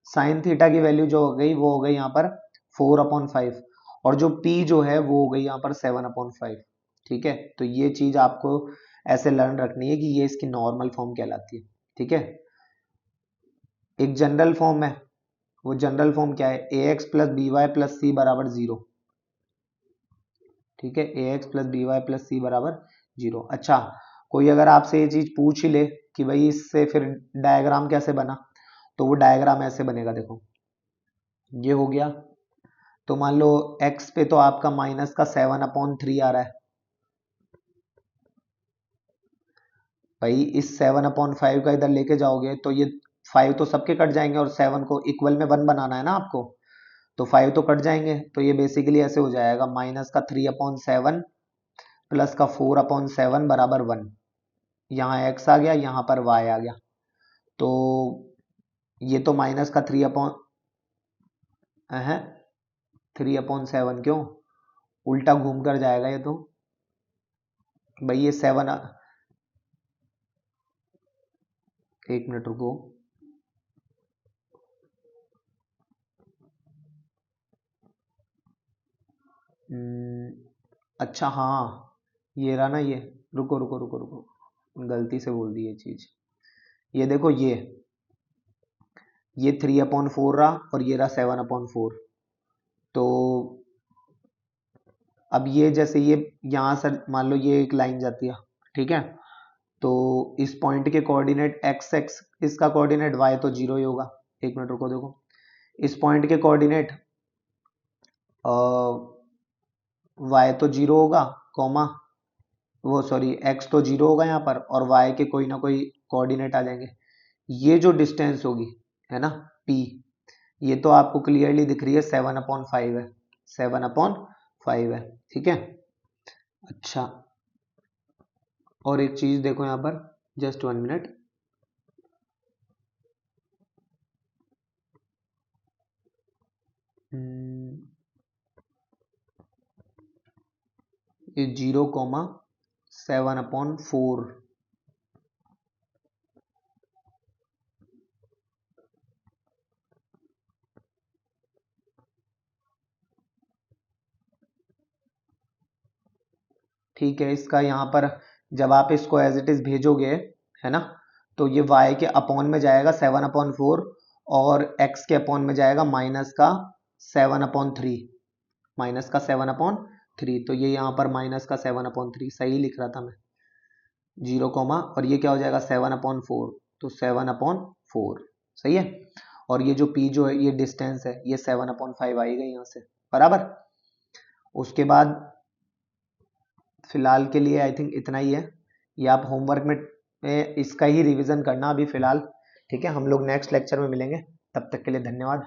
साइन थीटा की वैल्यू जो हो गई वो हो गई यहाँ पर 4/5, और जो p जो है वो हो गई यहाँ पर 7/5, ठीक है। तो ये चीज आपको ऐसे लर्न रखनी है कि ये इसकी नॉर्मल फॉर्म कहलाती है, ठीक है। एक जनरल फॉर्म है, वो जनरल फॉर्म क्या है, ax+by+c बराबर 0, ठीक है। ax+by+c बराबर 0। अच्छा, कोई अगर आपसे ये चीज पूछ ही ले कि भाई इससे फिर डायग्राम कैसे बना, तो वो डायग्राम ऐसे बनेगा, देखो ये हो गया। तो मान लो x पे तो आपका माइनस का 7/3 आ रहा है भाई। इस 7/5 का इधर लेके जाओगे तो ये 5 तो सबके कट जाएंगे, और 7 को इक्वल में 1 बनाना है ना आपको, तो 5 तो कट जाएंगे। तो ये बेसिकली ऐसे हो जाएगा माइनस का 3/7 प्लस का 4/7 बराबर 1। यहाँ x आ गया, यहाँ पर y आ गया। तो ये तो माइनस का 3/7 क्यों, उल्टा घूम कर जाएगा ये तो भाई। ये 7, 1 मिनट रुको। अच्छा हाँ, ये रहा ना ये, रुको रुको रुको रुको, गलती से बोल दी ये चीज। ये देखो, ये 3/4 रहा और ये रहा 7/4। तो अब ये जैसे ये यहाँ से मान लो ये एक लाइन जाती है, ठीक है। तो इस पॉइंट के कोऑर्डिनेट एक्स एक्स, इसका कोऑर्डिनेट वाई तो 0 ही होगा। 1 मिनट रुको, देखो इस पॉइंट के कोऑर्डिनेट वाई तो 0 होगा, कॉमा वो सॉरी एक्स तो 0 होगा यहाँ पर, और वाई के कोई ना कोई कोऑर्डिनेट आ जाएंगे। ये जो डिस्टेंस होगी, है ना, p, ये तो आपको क्लियरली दिख रही है 7/5 है, 7/5 है, ठीक है। अच्छा, और एक चीज देखो यहाँ पर, जस्ट 1 मिनट। ये 0,7/4, ठीक है, इसका यहाँ पर जब आप इसको एज इट इज भेजोगे, है ना, तो ये y के अपॉन में जाएगा 7/4 और x के अपॉन में जाएगा -7/3, -7/3। तो ये यहाँ पर -7/3 सही लिख रहा था मैं, 0 कॉमा, और ये क्या हो जाएगा 7/4, तो 7/4 सही है। और ये जो p जो है, ये डिस्टेंस है, ये 7/5 आएगा यहाँ से, बराबर। उसके बाद फिलहाल के लिए आई थिंक इतना ही है। ये आप होमवर्क में इसका ही रिवीजन करना अभी फिलहाल, ठीक है। हम लोग नेक्स्ट लेक्चर में मिलेंगे, तब तक के लिए धन्यवाद।